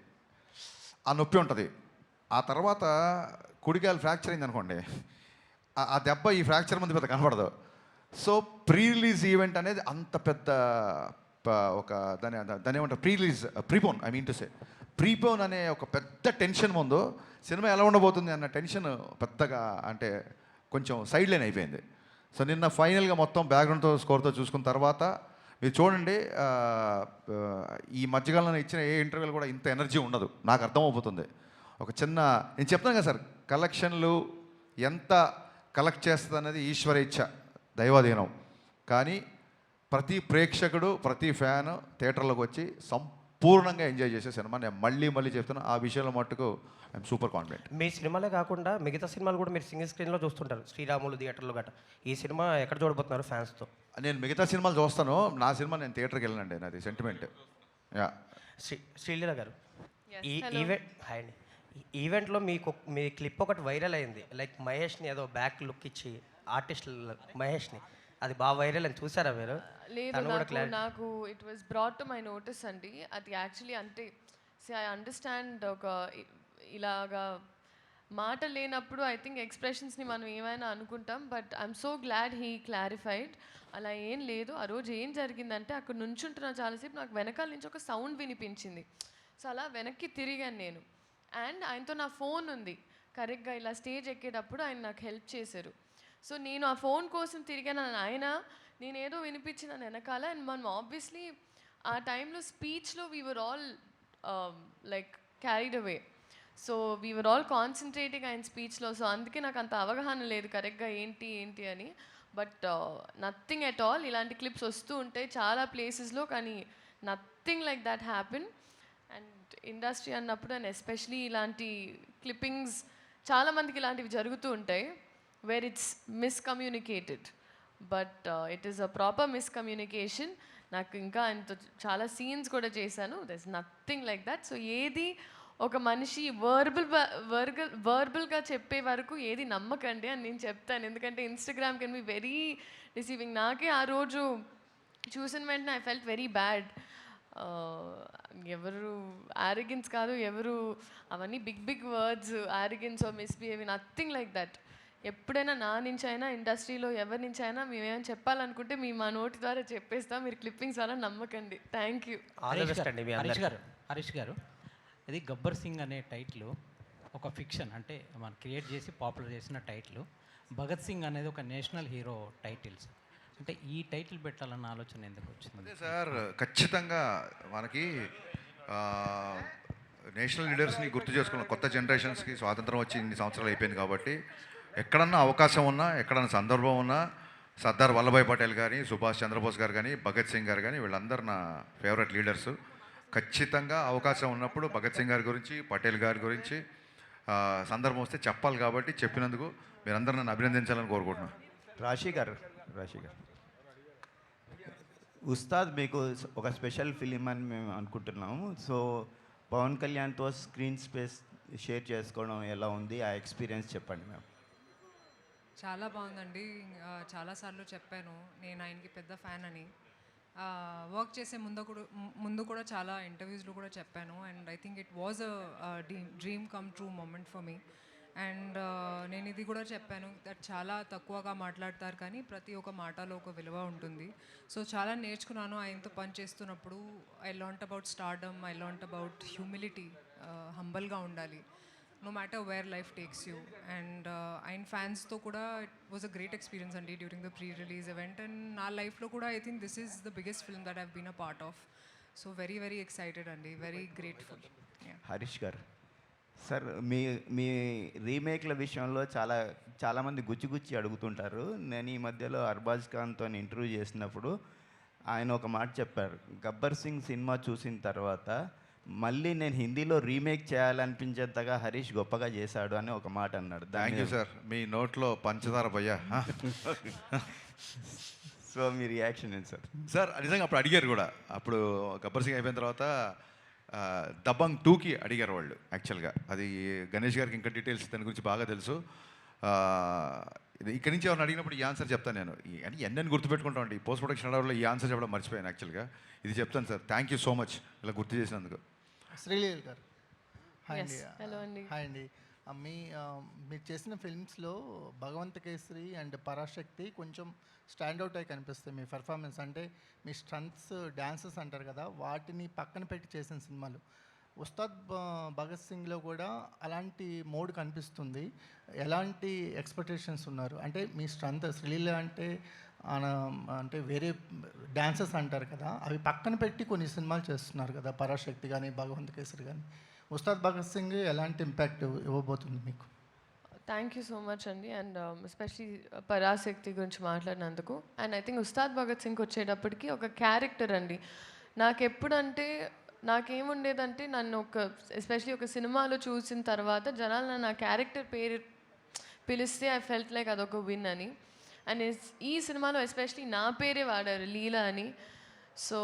ఆ నొప్పి ఉంటుంది. ఆ తర్వాత కుడికాయలు ఫ్రాక్చర్ అయింది అనుకోండి, ఆ దెబ్బ ఈ ఫ్రాక్చర్ ముందు పెద్ద కనపడదు. సో ప్రీ రిలీజ్ ఈవెంట్ అనేది అంత పెద్ద ఒక దాని ఏమంటారు, prepone I mean to say prepone అనే ఒక పెద్ద టెన్షన్ ముందు సినిమా ఎలా ఉండబోతుంది అన్న టెన్షన్ పెద్దగా అంటే కొంచెం సైడ్ లైన్ అయిపోయింది. సో నిన్న ఫైనల్గా మొత్తం బ్యాక్గ్రౌండ్తో స్కోర్తో చూసుకున్న తర్వాత మీరు చూడండి, ఈ మధ్యకాలంలో ఇచ్చిన ఏ ఇంటర్వ్యూలు కూడా ఇంత ఎనర్జీ ఉండదు, నాకు అర్థమైపోతుంది. ఒక చిన్న నేను చెప్తాను కదా సార్, కలెక్షన్లు ఎంత కలెక్ట్ చేస్తుంది అనేది ఈశ్వర ఇచ్ఛ, దైవాధీనం. కానీ ప్రతి ప్రేక్షకుడు ప్రతి ఫ్యాన్ థియేటర్లోకి వచ్చి సంపూర్ణంగా ఎంజాయ్ చేసే సినిమా. నేను మళ్ళీ చెప్తున్నా, ఆ విషయంలో మట్టుకు ఐఎమ్ సూపర్ కాన్ఫిడెంట్. మీ సినిమాలే కాకుండా మిగతా సినిమాలు కూడా మీరు సింగిల్ స్క్రీన్లో చూస్తుంటారు, శ్రీరాములు థియేటర్లో గట్రా. ఈ సినిమా ఎక్కడ చూడబోతున్నారు ఫ్యాన్స్తో? నేను మిగతా సినిమాలు చూస్తాను, నా సినిమా నేను థియేటర్కి వెళ్ళనండి, నాది సెంటిమెంట్. యా శ్రీలీల గారు, ఈ ఈవెంట్ హాయ్ అండి, ఈవెంట్లో మీ క్లిప్ ఒకటి వైరల్ అయింది, లైక్ మహేష్ని ఏదో బ్యాక్ లుక్ ఇచ్చి ఆర్టిస్ట్ మహేష్ని, అది బాగా వైరల్ అని చూసారా మీరు? లేదు, నాకు it was brought to my notice అండి. అది యాక్చువల్లీ అంటే ఐ అండర్స్టాండ్, ఒక ఇలాగా మాట లేనప్పుడు ఐ థింక్ ఎక్స్ప్రెషన్స్ని మనం ఏమైనా అనుకుంటాం. But I'm so glad he clarified. అలా ఏం లేదు. ఆ రోజు ఏం జరిగిందంటే, అక్కడ నుంచుంటున్నా చాలాసేపు, నాకు వెనకాల నుంచి ఒక సౌండ్ వినిపించింది. సో అలా వెనక్కి తిరిగాను నేను. అండ్ ఆయనతో నా ఫోన్ ఉంది, కరెక్ట్గా ఇలా స్టేజ్ ఎక్కేటప్పుడు ఆయన నాకు హెల్ప్ చేశారు. సో నేను ఆ ఫోన్ కోసం తిరిగాను, ఆయన నేనేదో వినిపించిన వెనకాల. అండ్ మనం ఆబ్వియస్లీ ఆ టైంలో స్పీచ్లో we were all like carried away. So we were all concentrating ఆయన స్పీచ్లో. సో అందుకే నాకు అంత అవగాహన లేదు కరెక్ట్గా ఏంటి అని. But nothing at all. ఇలాంటి క్లిప్స్ వస్తూ ఉంటాయి చాలా ప్లేసెస్లో, కానీ nothing like that happen. And industry అన్నప్పుడు, అండ్ ఎస్పెషలీ ఇలాంటి క్లిప్పింగ్స్ చాలామందికి ఇలాంటివి జరుగుతూ ఉంటాయి, where it's miscommunicated. But it is a proper miscommunication. నాకు ఇంకా ఆయనతో చాలా సీన్స్ కూడా చేశాను, there is nothing like that. So ఏది ఒక మనిషి వర్బల్గా చెప్పే వరకు ఏది నమ్మకండి అని నేను చెప్తాను. ఎందుకంటే Instagram can be very receiving. నాకే ఆ రోజు చూసిన వెంటనే ఐ ఫెల్ట్ వెరీ బ్యాడ్. ఎవరు ఆరోగెన్స్ కాదు, ఎవరు అవన్నీ big words, arrogance or misbehaving, nothing like that. ఎప్పుడైనా నా నుంచి అయినా, ఇండస్ట్రీలో ఎవరి నుంచి అయినా మేమేమైనా చెప్పాలనుకుంటే మా నోటి ద్వారా చెప్పేస్తాం. మీరు క్లిప్పింగ్స్ అలా నమ్మకండి. Thank you. హరీష్ గారు, ఇది గబ్బర్ సింగ్ అనే టైటిల్ ఒక ఫిక్షన్, అంటే మనం క్రియేట్ చేసి పాపులర్ చేసిన టైటిల్. భగత్ సింగ్ అనేది ఒక నేషనల్ హీరో టైటిల్స్. అంటే ఈ టైటిల్ పెట్టాలన్న ఆలోచన ఎందుకు వచ్చింది? సార్, ఖచ్చితంగా మనకి నేషనల్ లీడర్స్ని గుర్తు చేసుకున్న కొత్త జనరేషన్స్కి స్వాతంత్రం వచ్చి ఇన్ని సంవత్సరాలు అయిపోయింది కాబట్టి, ఎక్కడన్నా అవకాశం ఉన్నా, ఎక్కడన్నా సందర్భం ఉన్నా, సర్దార్ వల్లభాయ్ పటేల్ కానీ, సుభాష్ చంద్రబోస్ గారు కానీ, భగత్ సింగ్ గారు కానీ, వీళ్ళందరూ నా ఫేవరెట్ లీడర్స్. ఖచ్చితంగా అవకాశం ఉన్నప్పుడు భగత్ సింగ్ గారి గురించి, పటేల్ గారి గురించి సందర్భం వస్తే చెప్పాలి. కాబట్టి చెప్పినందుకు మీరందరూ నన్ను అభినందించాలని కోరుకుంటున్నాను. రాశి గారు, ఉస్తాద్ మీకు ఒక స్పెషల్ ఫిలిం అని మేము అనుకుంటున్నాము. సో పవన్ కళ్యాణ్తో స్క్రీన్ స్పేస్ షేర్ చేసుకోవడం ఎలా ఉంది, ఆ ఎక్స్పీరియన్స్ చెప్పండి మ్యామ్. చాలా బాగుందండి. చాలాసార్లు చెప్పాను నేను ఆయనకి పెద్ద ఫ్యాన్ అని. వర్క్ చేసే ముందు కూడా చాలా ఇంటర్వ్యూస్లో కూడా చెప్పాను. And I think it was a dream come true moment for me. And నేను ఇది కూడా చెప్పాను, దట్ చాలా తక్కువగా మాట్లాడతారు కానీ ప్రతి ఒక్క మాటలో ఒక విలువ ఉంటుంది. సో చాలా నేర్చుకున్నాను ఆయనతో పని చేస్తున్నప్పుడు. I learnt about stardom, I learnt about humility, హంబల్గా ఉండాలి no matter where life takes you. And ఆయన ఫ్యాన్స్తో కూడా it was a great experience అండి during the pre release event. And నా లైఫ్లో కూడా I think this is the biggest film that have been a part of. So very excited అండి, very grateful. Harish గారు, sir మీ రీమేక్ల విషయంలో చాలామంది గుచ్చి అడుగుతుంటారు. నేను ఈ మధ్యలో అర్బాజ్ ఖాన్తో ఇంటర్వ్యూ చేసినప్పుడు ఆయన ఒక మాట చెప్పారు, గబ్బర్ సింగ్ సినిమా చూసిన తర్వాత మళ్ళీ నేను హిందీలో రీమేక్ చేయాలనిపించేంతగా హరీష్ గొప్పగా చేశాడు అని ఒక మాట అన్నాడు. Thank you sir. మీ నోట్లో పంచదార భయ్యా. సో మీ రియాక్షన్ ఏంటి సార్? సార్ నిజంగా అప్పుడు అడిగారు కూడా. అప్పుడు గబ్బర్ సింగ్ అయిపోయిన తర్వాత దబంగ్ 2కి అడిగారు వాళ్ళు యాక్చువల్గా. అది గణేష్ గారికి ఇంకా డీటెయిల్స్ దాని గురించి బాగా తెలుసు. ఇక్కడి నుంచి ఎవరిని అడిగినప్పుడు ఈ ఆన్సర్ చెప్తాను నేను. అని ఎన్నెన్ని గుర్తుపెట్టుకుంటామండి. పోస్ట్ ప్రొడక్షన్ అడవుల్లో ఈ ఆన్సర్ చెప్పడం మర్చిపోయాను యాక్చువల్గా. ఇది చెప్తాను sir. Thank you so much ఇలా గుర్తు చేసినందుకు. శ్రీలీల గారు హాయ్ అండి. హలో అండి. హాయ్ అండి. మీరు చేసిన ఫిల్మ్స్లో భగవంత కేసరి అండ్ పరాశక్తి కొంచెం స్టాండ్అవుట్ అయి కనిపిస్తాయి మీ పెర్ఫార్మెన్స్. అంటే మీ స్టంట్స్ డ్యాన్సెస్ అంటారు కదా, వాటిని పక్కన పెట్టి చేసిన సినిమాలు. ఉస్తాద్ భగత్ సింగ్లో కూడా అలాంటి మోడ్ కనిపిస్తుంది. ఎలాంటి ఎక్స్పెక్టేషన్స్ ఉన్నారు? అంటే మీ స్ట్రెంత్ శ్రీలీల అంటే వేరే డాన్సెస్ అంటారు కదా, అవి పక్కన పెట్టి కొన్ని సినిమాలు చేస్తున్నారు కదా, పరాశక్తి కానీ భగవంత్ కేసరి కానీ. ఉస్తాద్ భగత్ సింగ్ ఎలాంటి ఇంపాక్ట్ ఇవ్వబోతుంది మీకు? థ్యాంక్ యూ సో మచ్ అండి. అండ్ ఎస్పెషలీ పరాశక్తి గురించి మాట్లాడినందుకు. And I think Ustaad Bhagat Singh వచ్చేటప్పటికి ఒక క్యారెక్టర్ అండి. నాకెప్పుడంటే నాకేముండేదంటే నన్ను ఎస్పెషలీ ఒక సినిమాలో చూసిన తర్వాత జనాలు నన్ను ఆ క్యారెక్టర్ పేరు పిలిస్తే ఐ ఫెల్ట్ లైక్ అదొక విన్ అని. అండ్ ఈ సినిమాలో ఎస్పెషలీ నా పేరే వాడారు, లీలా అని. సో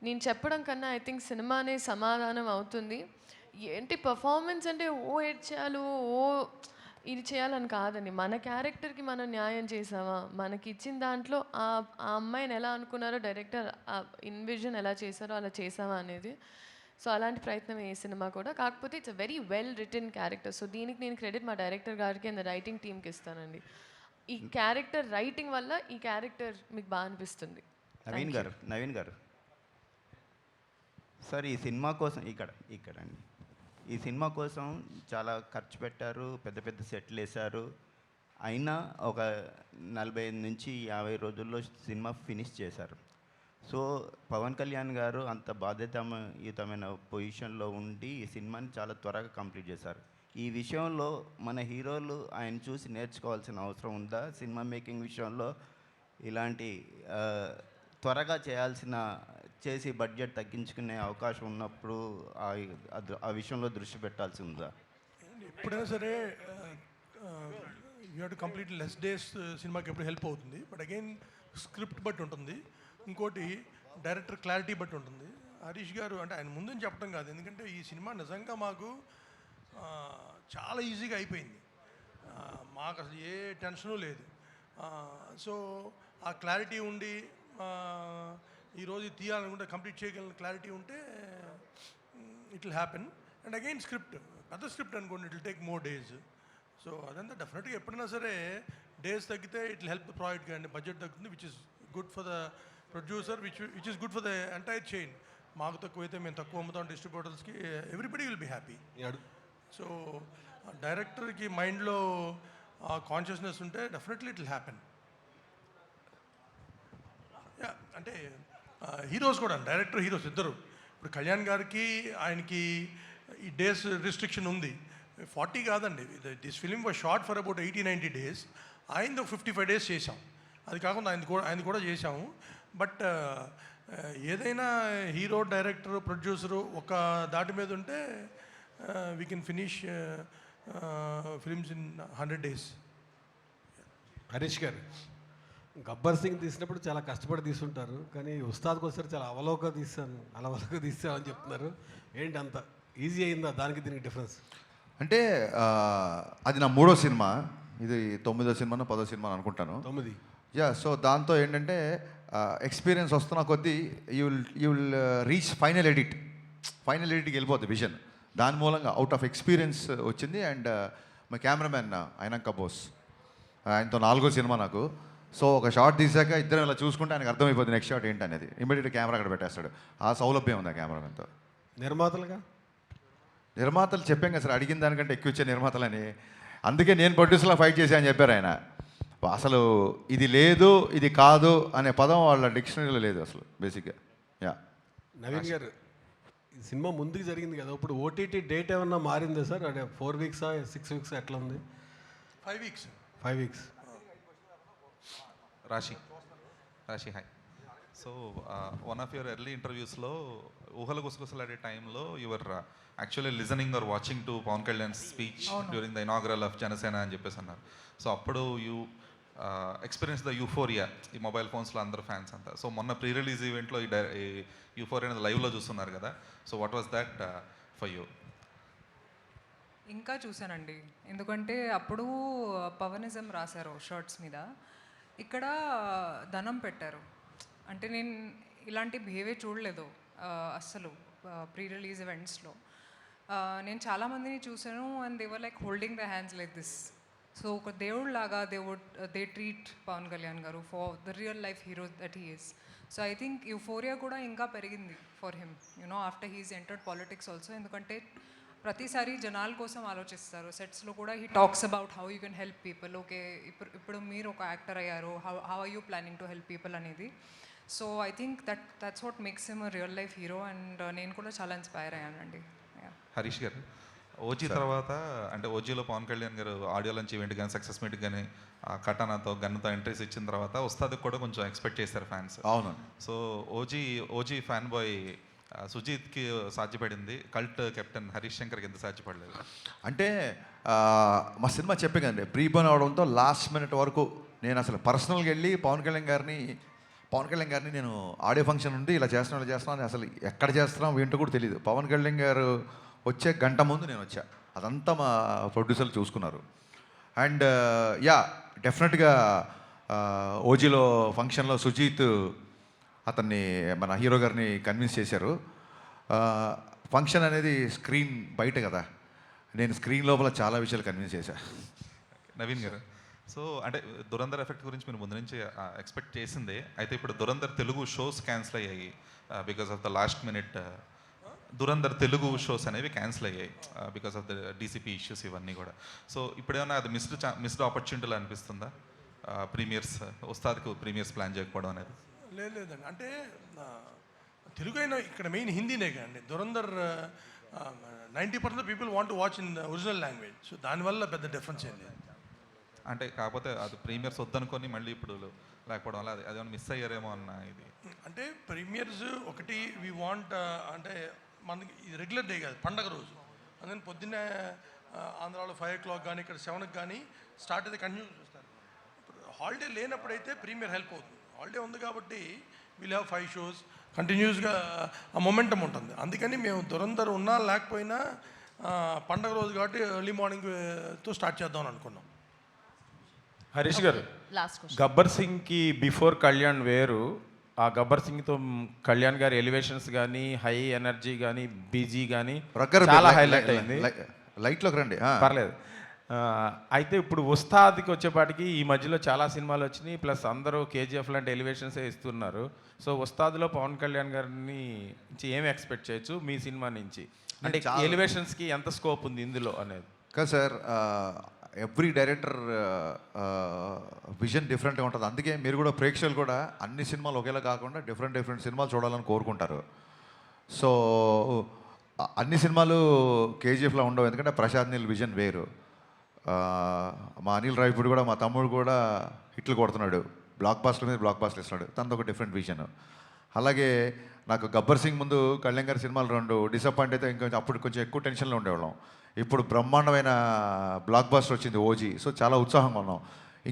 నేను చెప్పడం కన్నా ఐ థింక్ సినిమానే సమాధానం అవుతుంది. ఏంటి పర్ఫార్మెన్స్ అంటే ఓ ఎడ్ చేయాలి, ఓ ఇది చేయాలని కాదండి. మన క్యారెక్టర్కి మనం న్యాయం చేసామా, మనకి ఇచ్చిన దాంట్లో ఆ అమ్మాయిని ఎలా అనుకున్నారో డైరెక్టర్ ఆ ఇన్విజన్ ఎలా చేశారో అలా చేసామా అనేది. సో అలాంటి ప్రయత్నం ఈ సినిమా కూడా. కాకపోతే it's a very well written character. So దీనికి నేను క్రెడిట్ మా డైరెక్టర్ గారికి అండ్ రైటింగ్ టీమ్కి ఇస్తానండి. ఈ క్యారెక్టర్ రైటింగ్ వల్ల ఈ క్యారెక్టర్ మీకు బాగా అనిపిస్తుంది. నవీన్ గారు సార్, ఈ సినిమా కోసం ఇక్కడ అండి, ఈ సినిమా కోసం చాలా ఖర్చు పెట్టారు, పెద్ద పెద్ద సెట్లు వేశారు. అయినా ఒక 45 నుంచి 50 రోజుల్లో సినిమా ఫినిష్ చేశారు. సో పవన్ కళ్యాణ్ గారు అంత బాధ్యతాయుతమైన పొజిషన్లో ఉండి ఈ సినిమాని చాలా త్వరగా కంప్లీట్ చేశారు. ఈ విషయంలో మన హీరోలు ఆయన చూసి నేర్చుకోవాల్సిన అవసరం ఉందా? సినిమా మేకింగ్ విషయంలో ఇలాంటి త్వరగా చేసి బడ్జెట్ తగ్గించుకునే అవకాశం ఉన్నప్పుడు ఆ విషయంలో దృష్టి పెట్టాల్సి ఉందా? ఎప్పుడైనా సరే you have to complete less days సినిమాకి ఎప్పుడు హెల్ప్ అవుతుంది. బట్ అగైన్ స్క్రిప్ట్ బట్టి ఉంటుంది, ఇంకోటి డైరెక్టర్ క్లారిటీ బట్టి ఉంటుంది. హరీష్ గారు అంటే ఆయన ముందు చెప్పడం కాదు, ఎందుకంటే ఈ సినిమా నిజంగా మాకు చాలా ఈజీగా అయిపోయింది. మాకు అసలు ఏ టెన్షను లేదు. సో ఆ క్లారిటీ ఉండి ఈరోజు తీయాలనుకుంటే కంప్లీట్ చేయగలిగిన క్లారిటీ ఉంటే it will happen. And again script పెద్ద స్క్రిప్ట్ అనుకోండి, it will take more days. So అదంతా డెఫినెట్గా ఎప్పుడైనా సరే డేస్ తగ్గితే it will help the project కానీ బడ్జెట్ తగ్గుతుంది, which is good for the producer, which is good for the entire chain. మాకు తక్కువైతే మేము తక్కువ అమ్ముతాం డిస్ట్రిబ్యూటర్స్కి, everybody will be happy. So డైరెక్టర్కి మైండ్లో కాన్షియస్నెస్ ఉంటే డెఫినెట్లీ ఇట్ విల్ హ్యాపెన్. అంటే హీరోస్ కూడా, డైరెక్టర్ హీరోస్ ఇద్దరు. ఇప్పుడు కళ్యాణ్ గారికి ఆయనకి ఈ డేస్ రిస్ట్రిక్షన్ ఉంది. 40 కాదండి, this film was short for about 80-90 days. ఆయనది ఒక 55 days చేసాం. అది కాకుండా ఆయన కూడా చేసాము. బట్ ఏదైనా హీరో, డైరెక్టర్, ప్రొడ్యూసరు ఒక దాటి మీద ఉంటే we can finish films in 100 days. Harish గారు, గబ్బర్ సింగ్ తీసినప్పుడు చాలా కష్టపడి తీసుంటారు, కానీ ఉస్తాద్కి వచ్చారు చాలా అలవోక తీసాను అని చెప్తున్నారు. ఏంటి అంత ఈజీ అయిందా దానికి దీనికి డిఫరెన్స్? అంటే అది నా 3వ సినిమా, ఇది 9వ సినిమానో 10వ సినిమా అనుకుంటాను. 9. సో దాంతో ఏంటంటే ఎక్స్పీరియన్స్ వస్తున్న కొద్దీ యూ విల్ రీచ్ ఫైనల్ ఎడిట్కి వెళ్ళిపోతుంది విజన్. దాని మూలంగా అవుట్ ఆఫ్ ఎక్స్పీరియన్స్ వచ్చింది. అండ్ మా కెమెరామెన్ అయినాక బోస్, ఆయనతో 4వ సినిమా నాకు. సో ఒక షార్ట్ తీసాక ఇద్దరం ఇలా చూసుకుంటే ఆయనకు అర్థమైపోతుంది నెక్స్ట్ షాట్ ఏంటనేది. ఇమీడియట్ కెమెరా అక్కడ పెట్టేస్తాడు. ఆ సౌలభ్యం ఉంది ఆ కెమెరామెన్తో. నిర్మాతలు చెప్పాం కదా సార్, అడిగిన దానికంటే ఎక్కువ ఇచ్చే నిర్మాతలని. అందుకే నేను ప్రొడ్యూసర్లా ఫైట్ చేశాను చెప్పారు ఆయన. అసలు ఇది లేదు, ఇది కాదు అనే పదం వాళ్ళ డిక్షనరీలో లేదు అసలు బేసిక్గా. నవీన్ గారు, ఈ సినిమా ముందుకు జరిగింది కదా, ఇప్పుడు ఓటీటీ డేట్ ఏమన్నా మారిందా సార్? అంటే 4 weeks 6 weeks ఎట్లా ఉంది? 5 weeks. 5 weeks. Raashi hi so one of your early ఇంటర్వ్యూస్లో ఊహల గుసగుసలాడే టైంలో your actually listening or watching to Pawan Kalyan speech during the inaugural of Janasena అని చెప్పేసి అన్నారు. సో అప్పుడు యూ ఎక్స్పీరియన్స్ ద యూఫోరియా, ఈ మొబైల్ ఫోన్స్లో అందరు ఫ్యాన్స్ అంతా. సో మొన్న ప్రీ రిలీజ్ ఈవెంట్లో ఈ యూఫోరియా అనేది లైవ్లో చూస్తున్నారు కదా. So what was that for you? ఇంకా చూశానండి, ఎందుకంటే అప్పుడు పవనిజం రాశారు షర్ట్స్ మీద, ఇక్కడ ధనం పెట్టారు. అంటే నేను ఇలాంటి బిహేవియర్ చూడలేదు అస్సలు ప్రీ రిలీజ్ ఈవెంట్స్లో. నేను చాలామందిని చూశాను and they were like holding the hands like this. So ఒక దేవుడు లాగా దే ట్రీట్ పవన్ కళ్యాణ్ గారు for the real life hero that he is. So I think euphoria కూడా ఇంకా పెరిగింది for him, you know after he's entered politics also. ఎందుకంటే ప్రతిసారి జనాల కోసం ఆలోచిస్తారు. సెట్స్లో కూడా he talks about how you can help people. Okay, ఇప్పుడు మీరు ఒక యాక్టర్ అయ్యారు, how are you planning to help people అనేది. So I think that's what makes him a real life hero. And నేను కూడా చాలా ఇన్స్పైర్ అయ్యానండి. హరీష్ గారు, ఓజీ తర్వాత అంటే ఓజీలో పవన్ కళ్యాణ్ గారు ఆడియో లంచ్ ఈవెంట్ కానీ సక్సెస్ మీట్ కానీ కటానాతో గన్నుతో ఎంట్రీస్ ఇచ్చిన తర్వాత ఉస్తాద్కి కూడా కొంచెం ఎక్స్పెక్ట్ చేశారు ఫ్యాన్స్. అవును. సో ఓజీ ఫ్యాన్ బాయ్ సుజీత్కి సాధ్యపడింది, కల్ట్ కెప్టెన్ హరీష్ శంకర్కి ఎంత సాధ్యపడలేదు? అంటే మా సినిమా చెప్పే కదండి, ప్రీపోన్ అవడంతో లాస్ట్ మినిట్ వరకు నేను అసలు పర్సనల్గా వెళ్ళి పవన్ కళ్యాణ్ గారిని నేను ఆడియో ఫంక్షన్ ఉంది ఇలా చేస్తున్నాను అసలు ఎక్కడ చేస్తున్నాం ఏంటో కూడా తెలియదు. పవన్ కళ్యాణ్ గారు వచ్చే గంట ముందు నేను వచ్చా. అదంతా మా ప్రొడ్యూసర్లు చూసుకున్నారు. అండ్ డెఫినెట్గా ఓజీలో ఫంక్షన్లో సుజీత్ అతన్ని మన హీరో గారిని కన్విన్స్ చేశారు. ఫంక్షన్ అనేది స్క్రీన్ బయట కదా, నేను స్క్రీన్ లోపల చాలా విషయాలు కన్విన్స్ చేశాను. నవీన్ గారు, సో అంటే దురంధర్ ఎఫెక్ట్ గురించి మీరు ముందు నుంచి ఎక్స్పెక్ట్ చేసిందే. అయితే ఇప్పుడు దురంధర్ తెలుగు షోస్ క్యాన్సిల్ అయ్యాయి because of the last minute. Dhurandhar Telugu shows అనేవి క్యాన్సిల్ అయ్యాయి because of the DCP issues ఇవన్నీ కూడా. సో ఇప్పుడేమన్నా అది మిస్డ్ ఆపర్చునిటీలు అనిపిస్తుందా ప్రీమియర్స్, ఉస్తాద్కి ప్రీమియర్స్ ప్లాన్ చేయకపోవడం అనేది? లేదండి, అంటే తెలుగు అయినా ఇక్కడ మెయిన్ హిందీనే కదండి. Dhurandhar 90% people want watch in original language. So దానివల్ల పెద్ద డిఫరెన్స్ ఏం లేదు. అంటే కాకపోతే అది ప్రీమియర్స్ వద్దనుకొని మళ్ళీ ఇప్పుడు లేకపోవడం వల్ల అదేమన్నా మిస్ అయ్యారేమో అన్న ఇది. అంటే ప్రీమియర్స్ ఒకటి వి వాంట్, అంటే మనకి ఇది రెగ్యులర్ డే కాదు, పండగ రోజు. అందుకని పొద్దున్నే ఆంధ్రాలో 5 o'clock కానీ ఇక్కడ 7కి కానీ స్టార్ట్ అయితే కంటిన్యూ చూస్తారు. ఇప్పుడు హాలిడే లేనప్పుడైతే ప్రీమియర్ హెల్ప్ అవుతుంది. హాలిడే ఉంది కాబట్టి వీల్ హ్యావ్ 5 shows కంటిన్యూస్గా ఆ మొమెంటం ఉంటుంది. అందుకని మేము దురంధర్ ఉన్నా లేకపోయినా పండగ రోజు కాబట్టి ఎర్లీ మార్నింగ్తో స్టార్ట్ చేద్దామని అనుకున్నాం. Harish garu, last question. గబ్బర్ సింగ్కి బిఫోర్ కళ్యాణ్ వేరు, ఆ గబ్బర్ సింగ్తో కళ్యాణ్ గారి ఎలివేషన్స్ కానీ హై ఎనర్జీ కానీ బీజీ కానీ చాలా హైలైట్ అయింది. లైట్లోకి రండి, పర్లేదు. అయితే ఇప్పుడు ఉస్తాద్కి వచ్చేపాటికి ఈ మధ్యలో చాలా సినిమాలు వచ్చినాయి, ప్లస్ అందరూ కేజీఎఫ్ లాంటి ఎలివేషన్సే ఇస్తున్నారు. సో ఉస్తాద్లో పవన్ కళ్యాణ్ గారిని ఏమి ఎక్స్పెక్ట్ చేయొచ్చు మీ సినిమా నుంచి? అంటే ఎలివేషన్స్కి ఎంత స్కోప్ ఉంది ఇందులో అనేది? కదా సార్, ఎవ్రీ డైరెక్టర్ విజన్ డిఫరెంట్గా ఉంటుంది. అందుకే మీరు కూడా ప్రేక్షకులు కూడా అన్ని సినిమాలు ఒకేలా కాకుండా డిఫరెంట్ సినిమాలు చూడాలని కోరుకుంటారు. సో అన్ని సినిమాలు కేజీఎఫ్లో ఉండవు, ఎందుకంటే ప్రశాంత్ నీల్ విజన్ వేరు. మా అనిల్ రావిపూడి కూడా, మా తమ్ముడు కూడా హిట్లు కొడుతున్నాడు, బ్లాక్ బాస్టర్ మీద బ్లాక్ బాస్టర్ ఇస్తున్నాడు, తనది ఒక డిఫరెంట్ విజన్. అలాగే నాకు గబ్బర్ సింగ్ ముందు కళ్యాణ్ గారి సినిమాలు 2 డిసప్పాయింట్ అయితే ఇంకా అప్పుడు కొంచెం ఎక్కువ టెన్షన్లో ఉండేవాళ్ళం. ఇప్పుడు బ్రహ్మాండమైన బ్లాక్ బాస్టర్ వచ్చింది ఓజీ. సో చాలా ఉత్సాహంగా ఉన్నాం.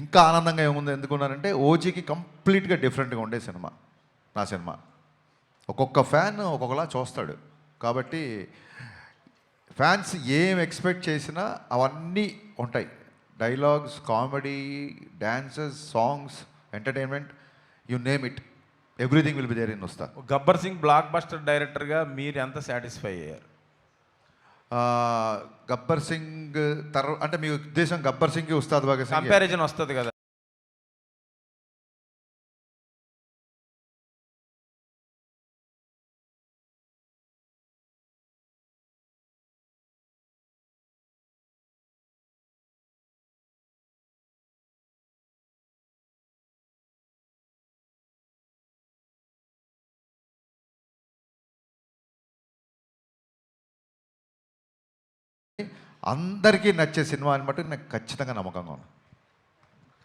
ఇంకా ఆనందంగా ఏముంది ఎందుకున్నానంటే ఓజీకి కంప్లీట్గా డిఫరెంట్గా ఉండే సినిమా నా సినిమా. ఒక్కొక్క ఫ్యాన్ ఒక్కొక్కలా చూస్తాడు కాబట్టి ఫ్యాన్స్ ఏం ఎక్స్పెక్ట్ చేసినా అవన్నీ ఉంటాయి. Dialogues, comedy, dances, songs, entertainment, you name it, everything will be there in Ustaad. Gabbar Singh blockbuster డైరెక్టర్గా మీరు ఎంత సాటిస్ఫై అయ్యారు? గబ్బర్ సింగ్ తర్వాత అంటే మీ ఉద్దేశం గబ్బర్ సింగ్ ఉస్తాద్ భగత్ సింగ్ కంపారిజన్ వస్తుంది కదా? అందరికీ నచ్చే సినిమా అని బట్టి నాకు ఖచ్చితంగా నమ్మకంగా ఉంది.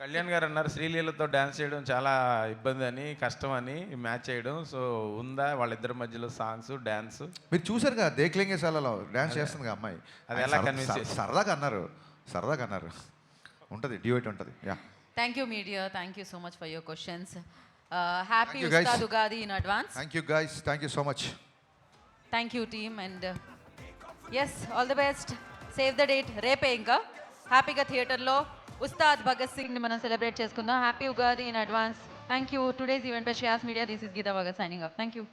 కళ్యాణ్ గారు అన్నారు శ్రీలీలతో డ్యాన్స్ చేయడం చాలా ఇబ్బంది అని, కష్టం అని మ్యాచ్ చేయడం. సో ఉందా వాళ్ళిద్దరి మధ్యలో సాంగ్స్ డ్యాన్స్? మీరు చూసారు కదా దేక్లింగే సాలలో డ్యాన్స్ చేస్తుంది కదా అమ్మాయి. అది ఎలా కన్విన్స్ చేసి? సరదాగా అన్నారు ఉంటుంది, డ్యూయట్ ఉంటుంది. Yeah, thank you media, thank you so much for your questions. Happy Thank you, guys. Ustaad Ugadi in advance. Thank you guys, thank you so much. Thank you team and as all the best. Save the date రేపే ఇంకా హ్యాపీగా థియేటర్లో ఉస్తాద్ భగత్ సింగ్ని మనం celebrate చేసుకుందాం. Happy Ugadi in advance. Thank you. Today's event by Shreyas media. This is Geetha Bhagat signing off. Thank you.